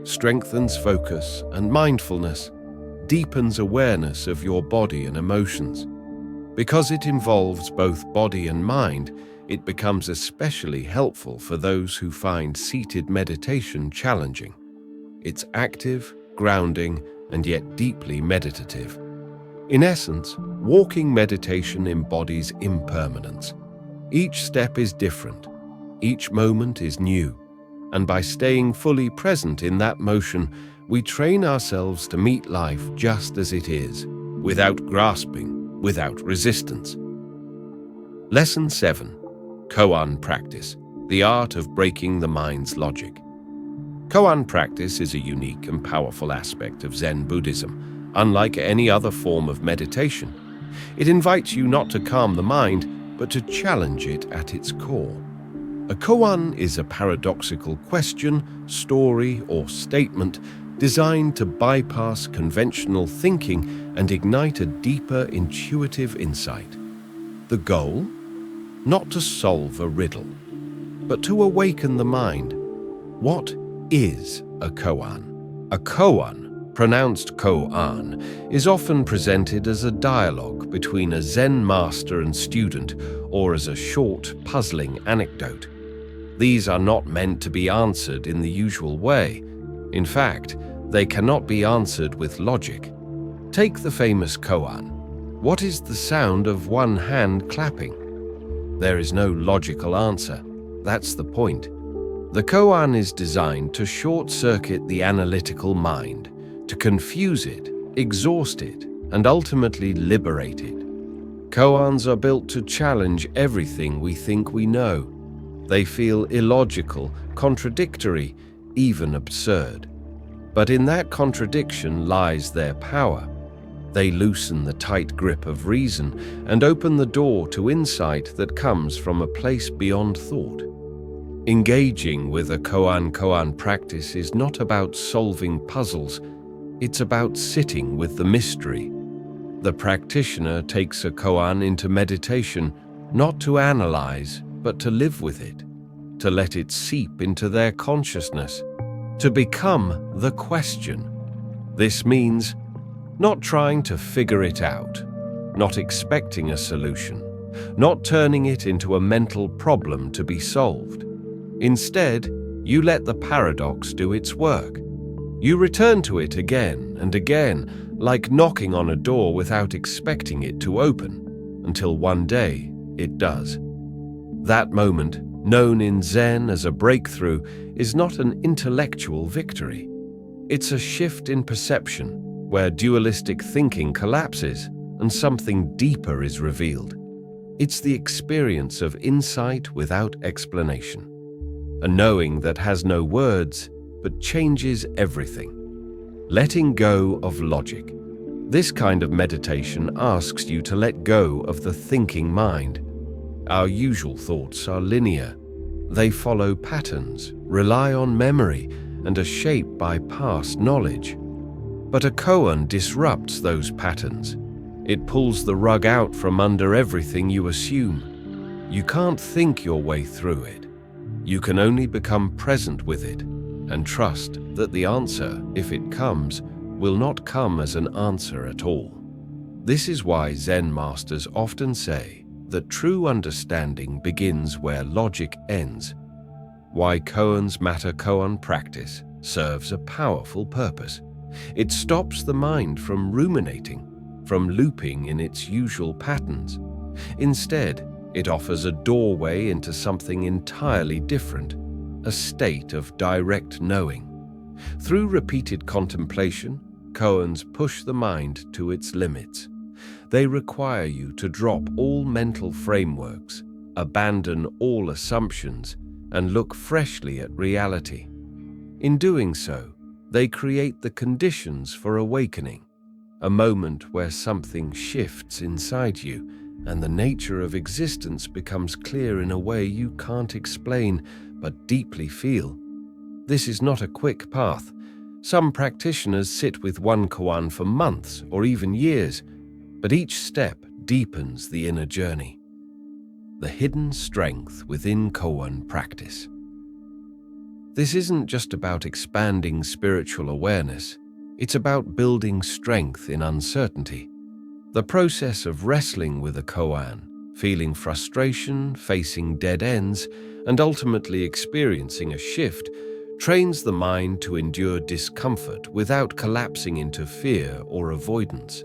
strengthens focus and mindfulness, deepens awareness of your body and emotions. Because it involves both body and mind, it becomes especially helpful for those who find seated meditation challenging. It's active, grounding, and yet deeply meditative. In essence, walking meditation embodies impermanence. Each step is different, each moment is new, and by staying fully present in that motion, we train ourselves to meet life just as it is, without grasping, without resistance. Lesson 7. Koan Practice, the art of breaking the mind's logic. Koan practice is a unique and powerful aspect of Zen Buddhism. Unlike any other form of meditation, it invites you not to calm the mind, but to challenge it at its core. A koan is a paradoxical question, story, or statement designed to bypass conventional thinking and ignite a deeper intuitive insight. The goal? Not to solve a riddle, but to awaken the mind. What is a koan? A koan, pronounced koan, is often presented as a dialogue between a Zen master and student, or as a short, puzzling anecdote. These are not meant to be answered in the usual way. In fact, they cannot be answered with logic. Take the famous koan. What is the sound of one hand clapping? There is no logical answer. That's the point. The koan is designed to short-circuit the analytical mind, to confuse it, exhaust it, and ultimately liberate it. Koans are built to challenge everything we think we know. They feel illogical, contradictory, even absurd. But in that contradiction lies their power. They loosen the tight grip of reason and open the door to insight that comes from a place beyond thought. Engaging with a koan practice is not about solving puzzles, it's about sitting with the mystery. The practitioner takes a koan into meditation not to analyze, but to live with it, to let it seep into their consciousness, to become the question. This means not trying to figure it out, not expecting a solution, not turning it into a mental problem to be solved. Instead, you let the paradox do its work. You return to it again and again, like knocking on a door without expecting it to open, until one day it does. That moment, known in Zen as a breakthrough, is not an intellectual victory. It's a shift in perception, where dualistic thinking collapses and something deeper is revealed. It's the experience of insight without explanation, a knowing that has no words but changes everything. Letting go of logic. This kind of meditation asks you to let go of the thinking mind. Our usual thoughts are linear. They follow patterns, rely on memory, and are shaped by past knowledge. But a koan disrupts those patterns. It pulls the rug out from under everything you assume. You can't think your way through it. You can only become present with it and trust that the answer, if it comes, will not come as an answer at all. This is why Zen masters often say that true understanding begins where logic ends. Why koans matter. Koan practice serves a powerful purpose. It stops the mind from ruminating, from looping in its usual patterns. Instead, it offers a doorway into something entirely different, a state of direct knowing. Through repeated contemplation, koans push the mind to its limits. They require you to drop all mental frameworks, abandon all assumptions, and look freshly at reality. In doing so, they create the conditions for awakening, a moment where something shifts inside you and the nature of existence becomes clear in a way you can't explain but deeply feel. This is not a quick path. Some practitioners sit with one koan for months or even years, but each step deepens the inner journey. The hidden strength within koan practice. This isn't just about expanding spiritual awareness, it's about building strength in uncertainty. The process of wrestling with a koan, feeling frustration, facing dead ends, and ultimately experiencing a shift, trains the mind to endure discomfort without collapsing into fear or avoidance.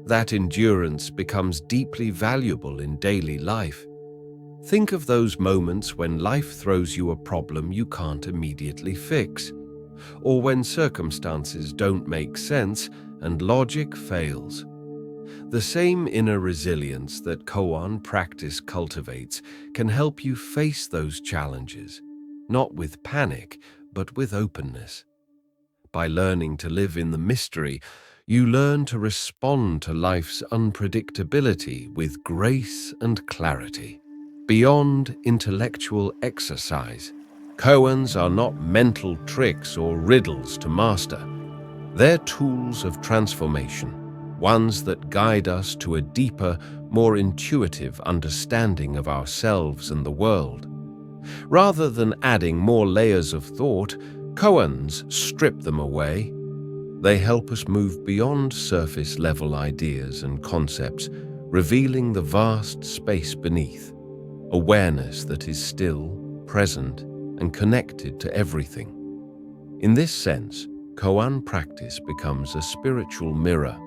That endurance becomes deeply valuable in daily life. Think of those moments when life throws you a problem you can't immediately fix, or when circumstances don't make sense and logic fails. The same inner resilience that koan practice cultivates can help you face those challenges, not with panic, but with openness. By learning to live in the mystery, you learn to respond to life's unpredictability with grace and clarity. Beyond intellectual exercise, koans are not mental tricks or riddles to master. They're tools of transformation, ones that guide us to a deeper, more intuitive understanding of ourselves and the world. Rather than adding more layers of thought, koans strip them away. They help us move beyond surface-level ideas and concepts, revealing the vast space beneath, awareness that is still, present, and connected to everything. In this sense, koan practice becomes a spiritual mirror,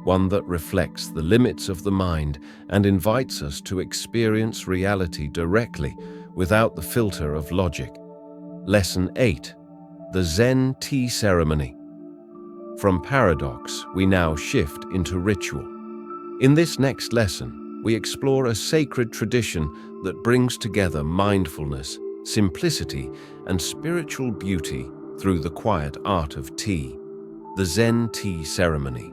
one that reflects the limits of the mind and invites us to experience reality directly without the filter of logic. Lesson 8. The Zen Tea Ceremony. From paradox, we now shift into ritual. In this next lesson, we explore a sacred tradition that brings together mindfulness, simplicity, and spiritual beauty through the quiet art of tea, the Zen Tea Ceremony.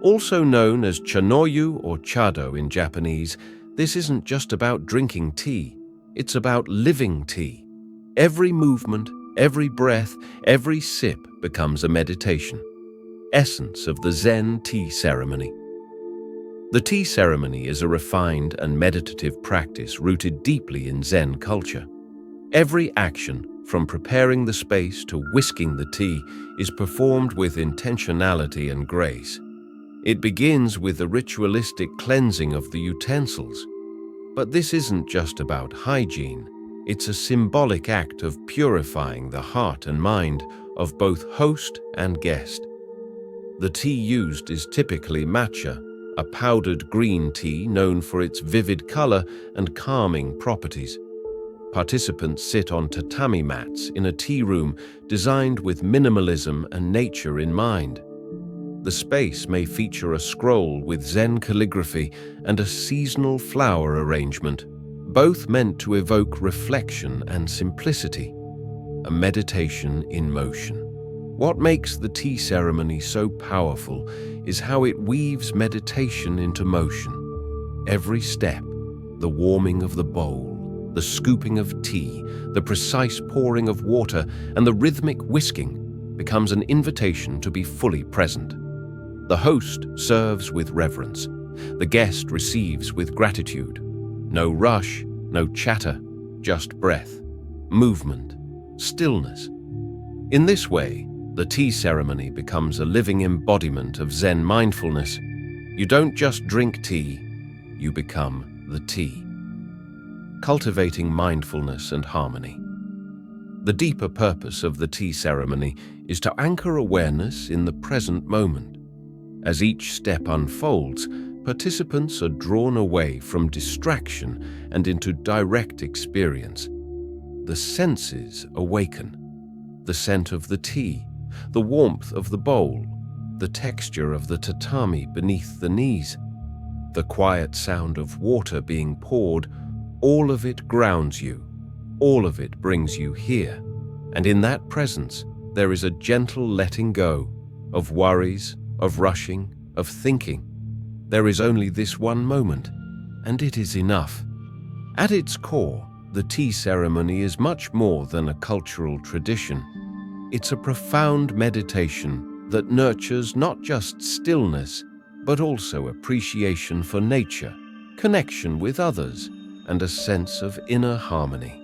Also known as chanoyu or chado in Japanese, this isn't just about drinking tea, it's about living tea. Every movement, every breath, every sip becomes a meditation. Essence of the Zen Tea Ceremony. The tea ceremony is a refined and meditative practice rooted deeply in Zen culture. Every action, from preparing the space to whisking the tea, is performed with intentionality and grace. It begins with the ritualistic cleansing of the utensils. But this isn't just about hygiene. It's a symbolic act of purifying the heart and mind of both host and guest. The tea used is typically matcha, a powdered green tea known for its vivid color and calming properties. Participants sit on tatami mats in a tea room designed with minimalism and nature in mind. The space may feature a scroll with Zen calligraphy and a seasonal flower arrangement, both meant to evoke reflection and simplicity, a meditation in motion. What makes the tea ceremony so powerful is how it weaves meditation into motion. Every step, the warming of the bowl, the scooping of tea, the precise pouring of water, and the rhythmic whisking becomes an invitation to be fully present. The host serves with reverence. The guest receives with gratitude. No rush, no chatter, just breath, movement, stillness. In this way, the tea ceremony becomes a living embodiment of Zen mindfulness. You don't just drink tea, you become the tea. Cultivating mindfulness and harmony. The deeper purpose of the tea ceremony is to anchor awareness in the present moment. As each step unfolds, participants are drawn away from distraction and into direct experience. The senses awaken. The scent of the tea, the warmth of the bowl, the texture of the tatami beneath the knees, the quiet sound of water being poured, all of it grounds you, all of it brings you here. And in that presence, there is a gentle letting go of worries, of rushing, of thinking. There is only this one moment, and it is enough. At its core, the tea ceremony is much more than a cultural tradition. It's a profound meditation that nurtures not just stillness, but also appreciation for nature, connection with others, and a sense of inner harmony.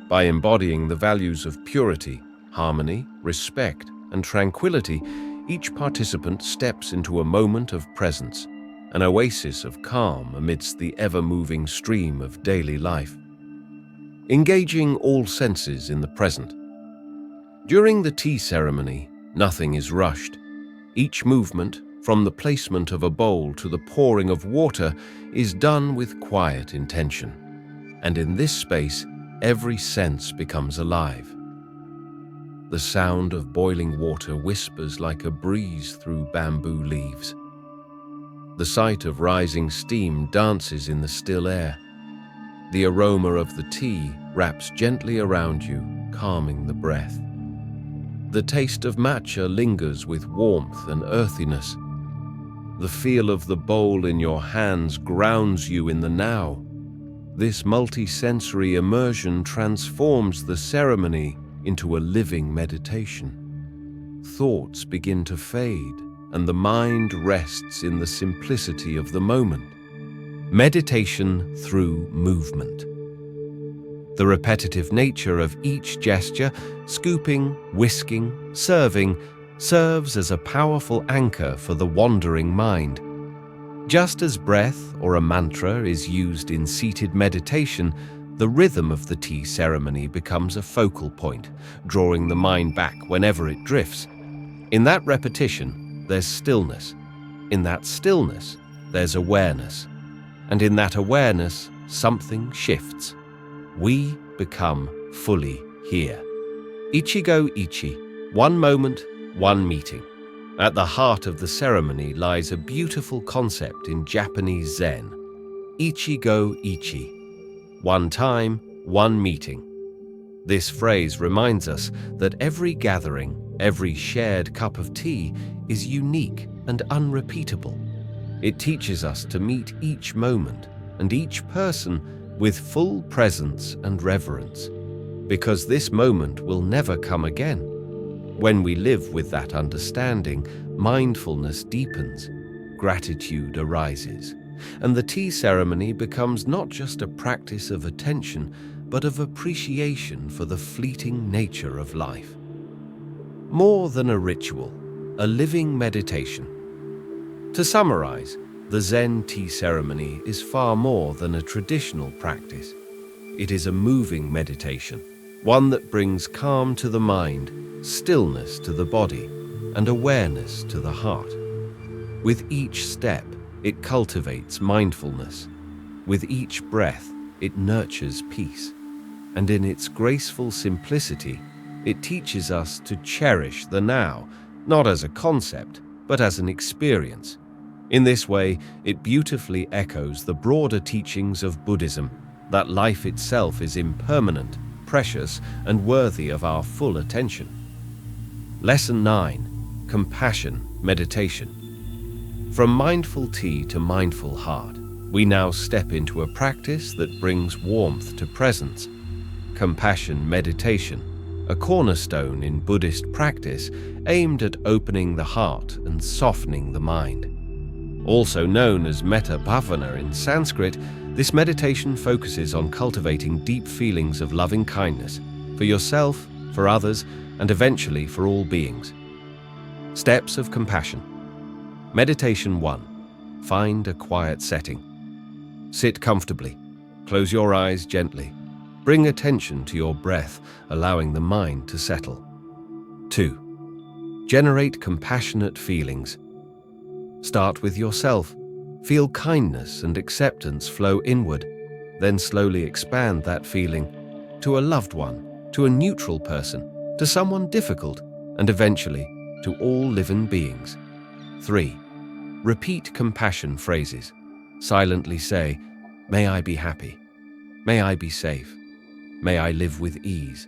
By embodying the values of purity, harmony, respect, and tranquility, each participant steps into a moment of presence, an oasis of calm amidst the ever-moving stream of daily life. Engaging all senses in the present. During the tea ceremony, nothing is rushed. Each movement, from the placement of a bowl to the pouring of water, is done with quiet intention. And in this space, every sense becomes alive. The sound of boiling water whispers like a breeze through bamboo leaves. The sight of rising steam dances in the still air. The aroma of the tea wraps gently around you, calming the breath. The taste of matcha lingers with warmth and earthiness. The feel of the bowl in your hands grounds you in the now. This multi-sensory immersion transforms the ceremony into a living meditation. Thoughts begin to fade, and the mind rests in the simplicity of the moment. Meditation through movement. The repetitive nature of each gesture, scooping, whisking, serving, serves as a powerful anchor for the wandering mind. Just as breath or a mantra is used in seated meditation, the rhythm of the tea ceremony becomes a focal point, drawing the mind back whenever it drifts. In that repetition, there's stillness. In that stillness, there's awareness. And in that awareness, something shifts. We become fully here. Ichigo Ichi, one moment, one meeting. At the heart of the ceremony lies a beautiful concept in Japanese Zen. Ichigo Ichi, one time, one meeting. This phrase reminds us that every gathering, every shared cup of tea is unique and unrepeatable. It teaches us to meet each moment and each person with full presence and reverence, because this moment will never come again. When we live with that understanding, mindfulness deepens, gratitude arises, and the tea ceremony becomes not just a practice of attention, but of appreciation for the fleeting nature of life. More than a ritual, a living meditation. To summarize, the Zen tea ceremony is far more than a traditional practice. It is a moving meditation, one that brings calm to the mind, stillness to the body, and awareness to the heart. With each step, it cultivates mindfulness. With each breath, it nurtures peace. And in its graceful simplicity, it teaches us to cherish the now, not as a concept, but as an experience. In this way, it beautifully echoes the broader teachings of Buddhism, that life itself is impermanent, precious, and worthy of our full attention. Lesson 9. Compassion Meditation. From mindful tea to mindful heart, we now step into a practice that brings warmth to presence. Compassion meditation, a cornerstone in Buddhist practice aimed at opening the heart and softening the mind. Also known as metta bhavana in Sanskrit, this meditation focuses on cultivating deep feelings of loving kindness for yourself, for others, and eventually for all beings. Steps of compassion. Meditation 1. Find a quiet setting. Sit comfortably. Close your eyes gently. Bring attention to your breath, allowing the mind to settle. 2. Generate compassionate feelings. Start with yourself. Feel kindness and acceptance flow inward, then slowly expand that feeling to a loved one, to a neutral person, to someone difficult, and eventually to all living beings. 3. Repeat compassion phrases. Silently say, "May I be happy. May I be safe. May I live with ease."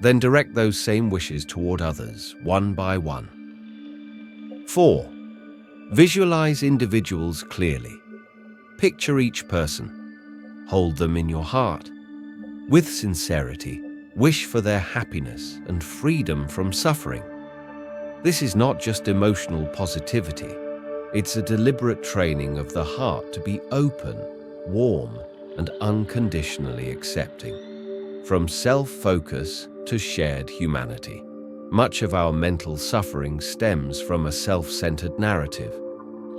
Then direct those same wishes toward others, one by one. 4. Visualize individuals clearly. Picture each person. Hold them in your heart. With sincerity, wish for their happiness and freedom from suffering. This is not just emotional positivity. It's a deliberate training of the heart to be open, warm, and unconditionally accepting. From self-focus to shared humanity. Much of our mental suffering stems from a self-centered narrative.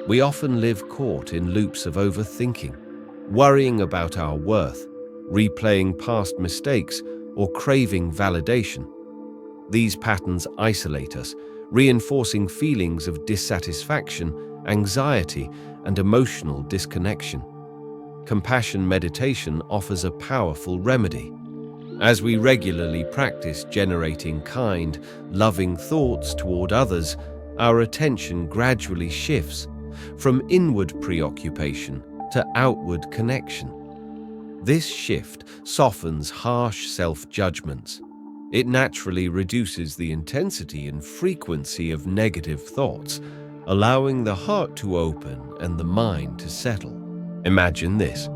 We often live caught in loops of overthinking, worrying about our worth, replaying past mistakes, or craving validation. These patterns isolate us, reinforcing feelings of dissatisfaction, anxiety, and emotional disconnection. Compassion meditation offers a powerful remedy. As we regularly practice generating kind, loving thoughts toward others, our attention gradually shifts from inward preoccupation to outward connection. This shift softens harsh self-judgments. It naturally reduces the intensity and frequency of negative thoughts, allowing the heart to open and the mind to settle. Imagine this.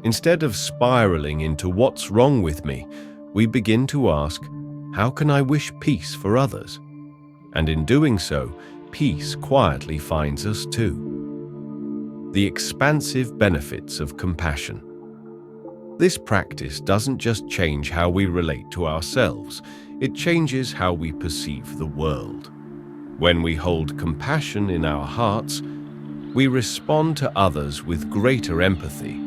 Instead of spiraling into "what's wrong with me?" we begin to ask, "How can I wish peace for others?" And in doing so, peace quietly finds us too. The expansive benefits of compassion. This practice doesn't just change how we relate to ourselves, it changes how we perceive the world. When we hold compassion in our hearts, we respond to others with greater empathy.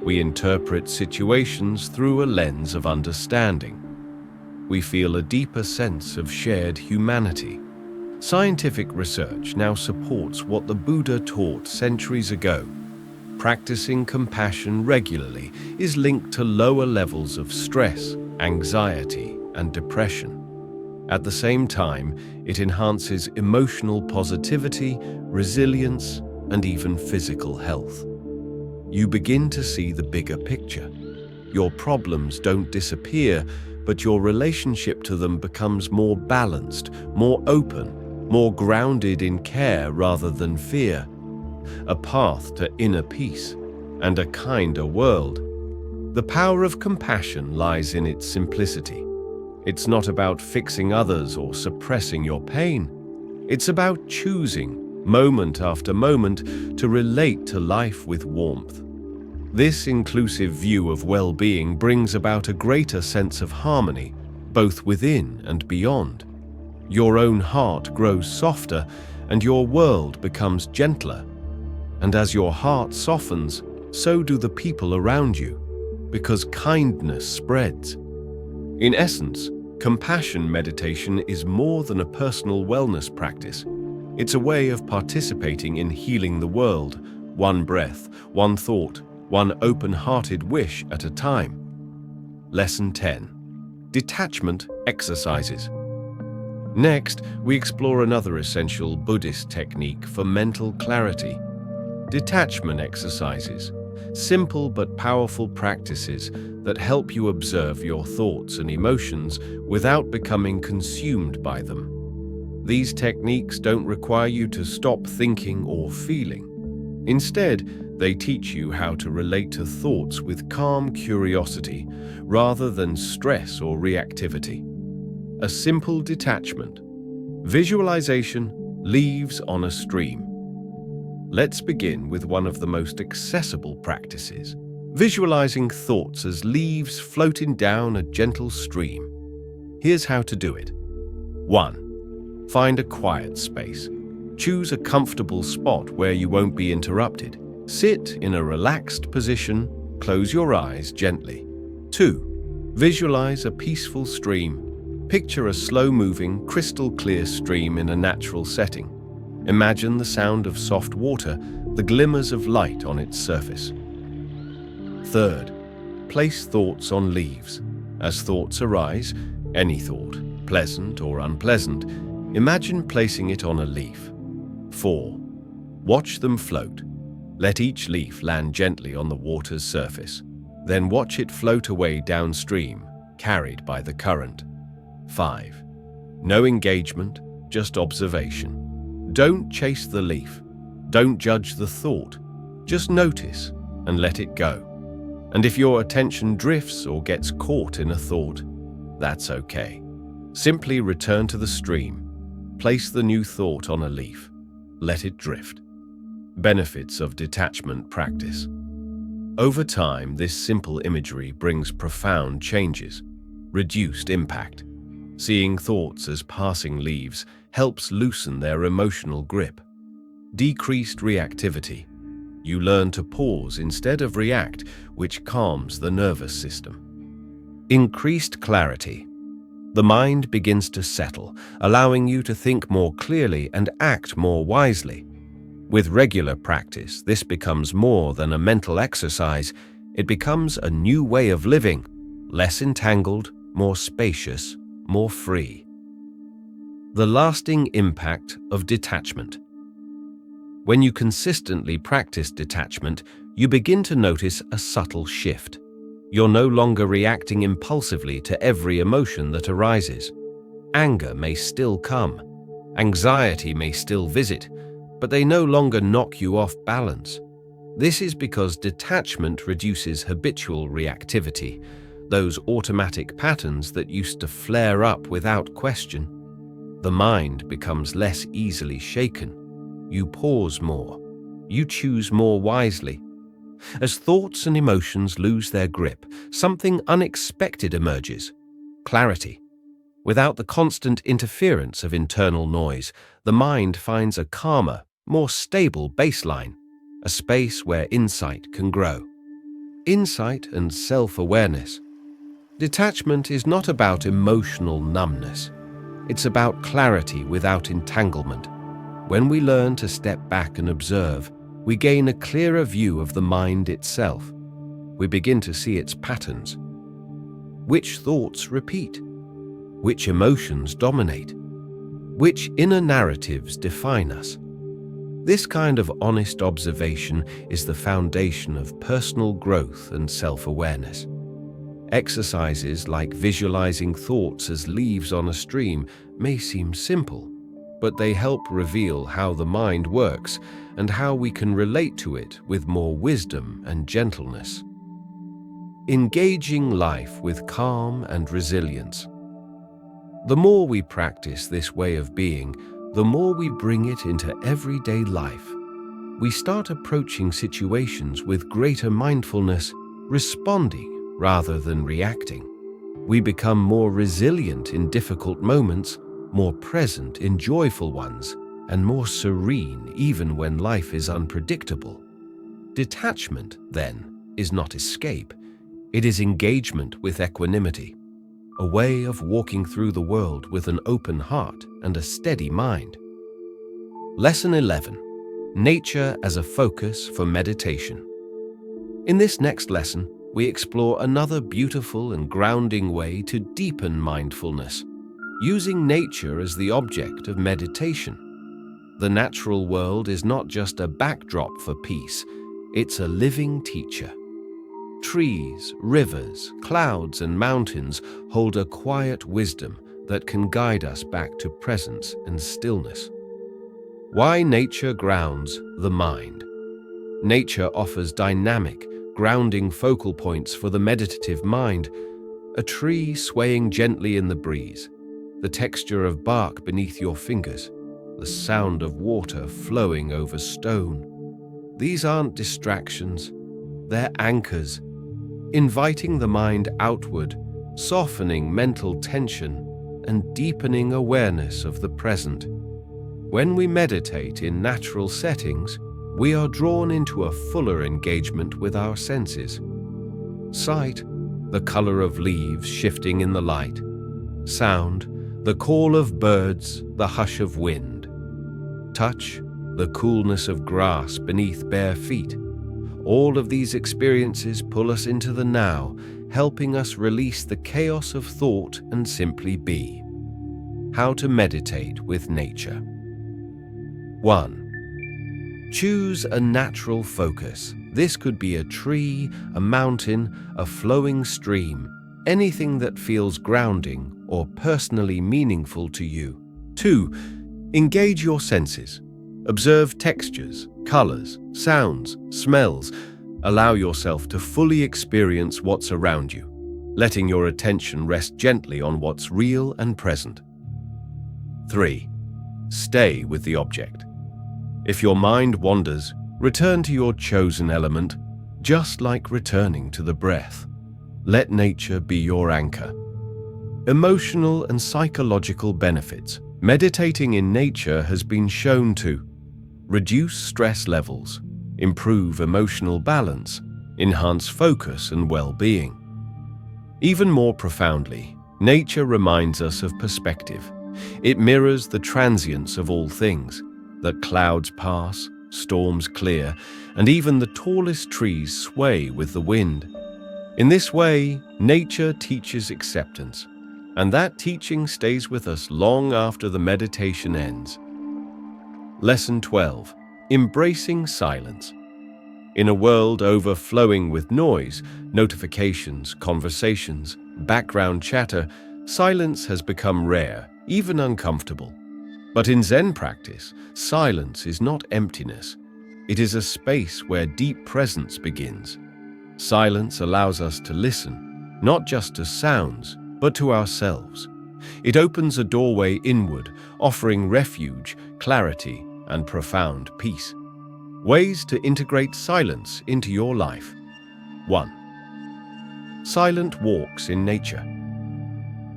We interpret situations through a lens of understanding. We feel a deeper sense of shared humanity. Scientific research now supports what the Buddha taught centuries ago. Practicing compassion regularly is linked to lower levels of stress, anxiety, and depression. At the same time, it enhances emotional positivity, resilience, and even physical health. You begin to see the bigger picture. Your problems don't disappear, but your relationship to them becomes more balanced, more open, more grounded in care rather than fear. A path to inner peace and a kinder world. The power of compassion lies in its simplicity. It's not about fixing others or suppressing your pain. It's about choosing, moment after moment, to relate to life with warmth. This inclusive view of well-being brings about a greater sense of harmony, both within and beyond. Your own heart grows softer, and your world becomes gentler. And as your heart softens, so do the people around you, because kindness spreads. In essence, compassion meditation is more than a personal wellness practice. It's a way of participating in healing the world, one breath, one thought, one open-hearted wish at a time. Lesson 10. Detachment exercises. Next, we explore another essential Buddhist technique for mental clarity. Detachment exercises. Simple but powerful practices that help you observe your thoughts and emotions without becoming consumed by them. These techniques don't require you to stop thinking or feeling. Instead, they teach you how to relate to thoughts with calm curiosity rather than stress or reactivity. A simple detachment. Visualization, leaves on a stream. Let's begin with one of the most accessible practices, visualizing thoughts as leaves floating down a gentle stream. Here's how to do it. 1. Find a quiet space. Choose a comfortable spot where you won't be interrupted. Sit in a relaxed position, close your eyes gently. 2. Visualize a peaceful stream. Picture a slow-moving, crystal-clear stream in a natural setting. Imagine the sound of soft water the glimmers of light on its surface. Third, place thoughts on leaves. As thoughts arise, any thought, pleasant or unpleasant, imagine placing it on a leaf. 4. Watch them float. Let each leaf land gently on the water's surface. Then watch it float away downstream, carried by the current. 5. No engagement, just observation. Don't chase the leaf. Don't judge the thought. Just notice and let it go. And if your attention drifts or gets caught in a thought, that's okay. Simply return to the stream. Place the new thought on a leaf. Let it drift. Benefits of detachment practice. Over time, this simple imagery brings profound changes. Reduced impact. Seeing thoughts as passing leaves helps loosen their emotional grip. Decreased reactivity. You learn to pause instead of react, which calms the nervous system. Increased clarity. The mind begins to settle, allowing you to think more clearly and act more wisely. With regular practice, this becomes more than a mental exercise. It becomes a new way of living, less entangled, more spacious, more free. The lasting impact of detachment. When you consistently practice detachment, you begin to notice a subtle shift. You're no longer reacting impulsively to every emotion that arises. Anger may still come. Anxiety may still visit, but they no longer knock you off balance. This is because detachment reduces habitual reactivity, those automatic patterns that used to flare up without question. The mind becomes less easily shaken. You pause more. You choose more wisely. As thoughts and emotions lose their grip, something unexpected emerges: clarity. Without the constant interference of internal noise, the mind finds a calmer, more stable baseline, a space where insight can grow. Insight and self-awareness. Detachment is not about emotional numbness. It's about clarity without entanglement. When we learn to step back and observe, we gain a clearer view of the mind itself. We begin to see its patterns. Which thoughts repeat? Which emotions dominate? Which inner narratives define us? This kind of honest observation is the foundation of personal growth and self-awareness. Exercises like visualizing thoughts as leaves on a stream may seem simple, but they help reveal how the mind works and how we can relate to it with more wisdom and gentleness. Engaging life with calm and resilience. The more we practice this way of being, the more we bring it into everyday life. We start approaching situations with greater mindfulness, responding rather than reacting. We become more resilient in difficult moments, more present in joyful ones, and more serene even when life is unpredictable. Detachment, then, is not escape. It is engagement with equanimity, a way of walking through the world with an open heart and a steady mind. Lesson 11. Nature as a focus for meditation. In this next lesson, we explore another beautiful and grounding way to deepen mindfulness, using nature as the object of meditation. The natural world is not just a backdrop for peace, it's a living teacher. Trees, rivers, clouds, and mountains hold a quiet wisdom that can guide us back to presence and stillness. Why nature grounds the mind? Nature offers dynamic, grounding focal points for the meditative mind. A tree swaying gently in the breeze, the texture of bark beneath your fingers, the sound of water flowing over stone. These aren't distractions, they're anchors, inviting the mind outward, softening mental tension, and deepening awareness of the present. When we meditate in natural settings, we are drawn into a fuller engagement with our senses. Sight, the color of leaves shifting in the light. Sound, the call of birds, the hush of wind. Touch, the coolness of grass beneath bare feet. All of these experiences pull us into the now, helping us release the chaos of thought and simply be. How to meditate with nature. 1. Choose a natural focus. This could be a tree, a mountain, a flowing stream, anything that feels grounding or personally meaningful to you. 2. Engage your senses. Observe textures, colors, sounds, smells. Allow yourself to fully experience what's around you, letting your attention rest gently on what's real and present. 3. Stay with the object. If your mind wanders, return to your chosen element, just like returning to the breath. Let nature be your anchor. Emotional and psychological benefits. Meditating in nature has been shown to reduce stress levels, improve emotional balance, enhance focus and well-being. Even more profoundly, nature reminds us of perspective. It mirrors the transience of all things, that clouds pass, storms clear, and even the tallest trees sway with the wind. In this way, nature teaches acceptance, and that teaching stays with us long after the meditation ends. Lesson 12. Embracing silence. In a world overflowing with noise, notifications, conversations, background chatter, silence has become rare, even uncomfortable. But in Zen practice, silence is not emptiness. It is a space where deep presence begins. Silence allows us to listen, not just to sounds, but to ourselves. It opens a doorway inward, offering refuge, clarity, and profound peace. Ways to integrate silence into your life. 1. Silent walks in nature.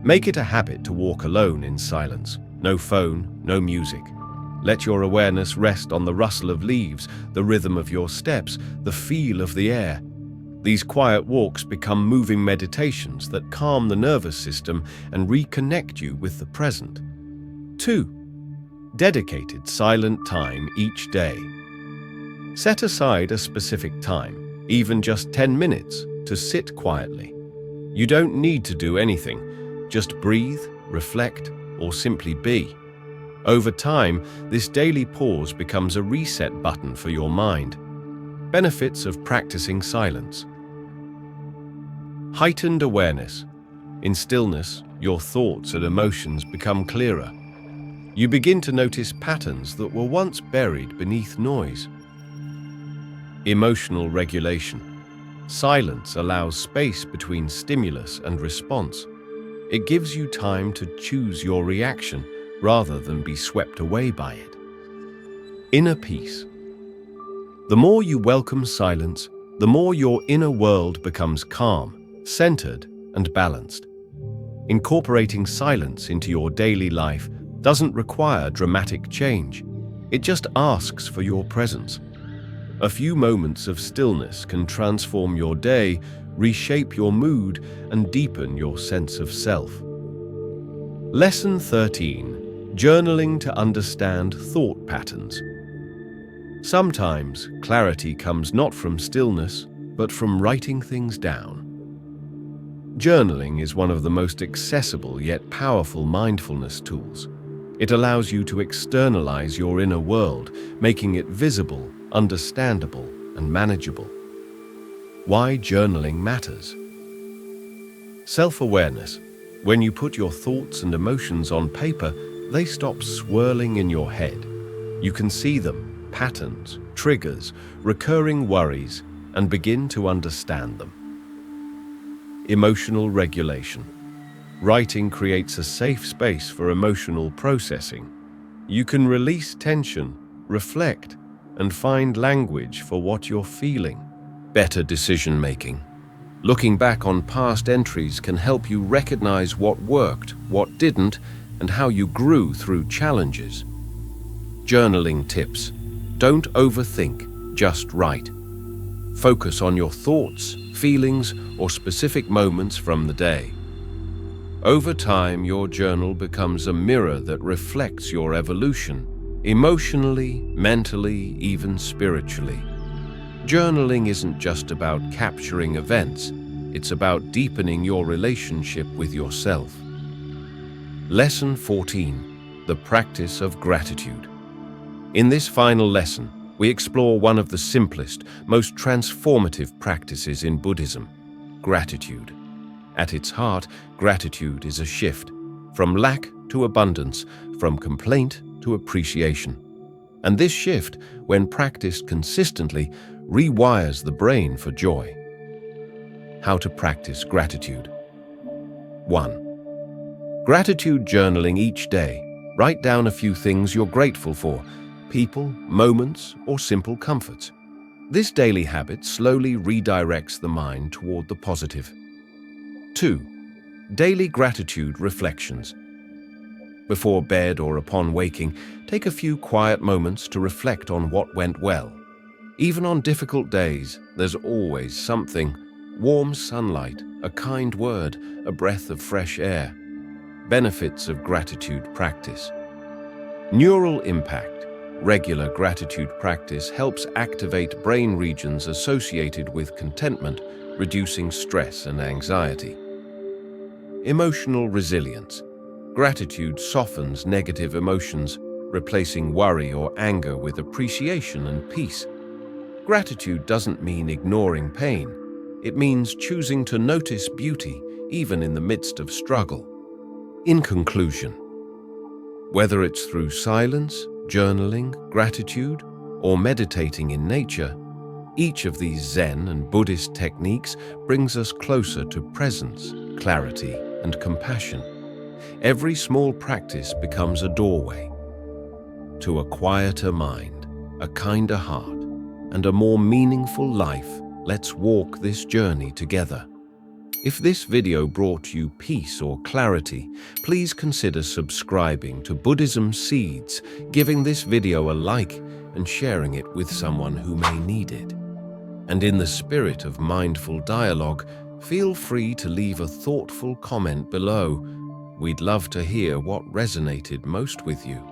Make it a habit to walk alone in silence. No phone, no music. Let your awareness rest on the rustle of leaves, the rhythm of your steps, the feel of the air. These quiet walks become moving meditations that calm the nervous system and reconnect you with the present. 2. Dedicated silent time each day. Set aside a specific time, even just 10 minutes, to sit quietly. You don't need to do anything, just breathe, reflect, or simply be. Over time, this daily pause becomes a reset button for your mind. Benefits of practicing silence. Heightened awareness. In stillness, your thoughts and emotions become clearer. You begin to notice patterns that were once buried beneath noise. Emotional regulation. Silence allows space between stimulus and response. It gives you time to choose your reaction rather than be swept away by it. Inner peace. The more you welcome silence, the more your inner world becomes calm, centered, and balanced. Incorporating silence into your daily life doesn't require dramatic change. It just asks for your presence. A few moments of stillness can transform your day, reshape your mood, and deepen your sense of self. Lesson 13. Journaling to understand thought patterns. Sometimes clarity comes not from stillness, but from writing things down. Journaling is one of the most accessible yet powerful mindfulness tools. It allows you to externalize your inner world, making it visible, understandable, and manageable. Why journaling matters. Self-awareness. When you put your thoughts and emotions on paper, they stop swirling in your head. You can see them, patterns, triggers, recurring worries, and begin to understand them. Emotional regulation. Writing creates a safe space for emotional processing. You can release tension, reflect, and find language for what you're feeling. Better decision-making. Looking back on past entries can help you recognize what worked, what didn't, and how you grew through challenges. Journaling tips. Don't overthink, just write. Focus on your thoughts, feelings, or specific moments from the day. Over time, your journal becomes a mirror that reflects your evolution, emotionally, mentally, even spiritually. Journaling isn't just about capturing events, it's about deepening your relationship with yourself. Lesson 14: The Practice of Gratitude. In this final lesson, we explore one of the simplest, most transformative practices in Buddhism: gratitude. At its heart, gratitude is a shift from lack to abundance, from complaint to appreciation. And this shift, when practiced consistently, rewires the brain for joy. How to practice gratitude. 1. Gratitude journaling each day. Write down a few things you're grateful for: people, moments, or simple comforts. This daily habit slowly redirects the mind toward the positive. 2. Daily gratitude reflections. Before bed or upon waking, take a few quiet moments to reflect on what went well. Even on difficult days, there's always something: warm sunlight, a kind word, a breath of fresh air. Benefits of gratitude practice. Neural impact. Regular gratitude practice helps activate brain regions associated with contentment, reducing stress and anxiety. Emotional resilience. Gratitude softens negative emotions, replacing worry or anger with appreciation and peace. Gratitude doesn't mean ignoring pain. It means choosing to notice beauty, even in the midst of struggle. In conclusion, whether it's through silence, journaling, gratitude, or meditating in nature, each of these Zen and Buddhist techniques brings us closer to presence, clarity, and compassion. Every small practice becomes a doorway to a quieter mind, a kinder heart, and a more meaningful life. Let's walk this journey together. If this video brought you peace or clarity, please consider subscribing to Buddhism Seeds, giving this video a like, and sharing it with someone who may need it. And in the spirit of mindful dialogue, feel free to leave a thoughtful comment below. We'd love to hear what resonated most with you.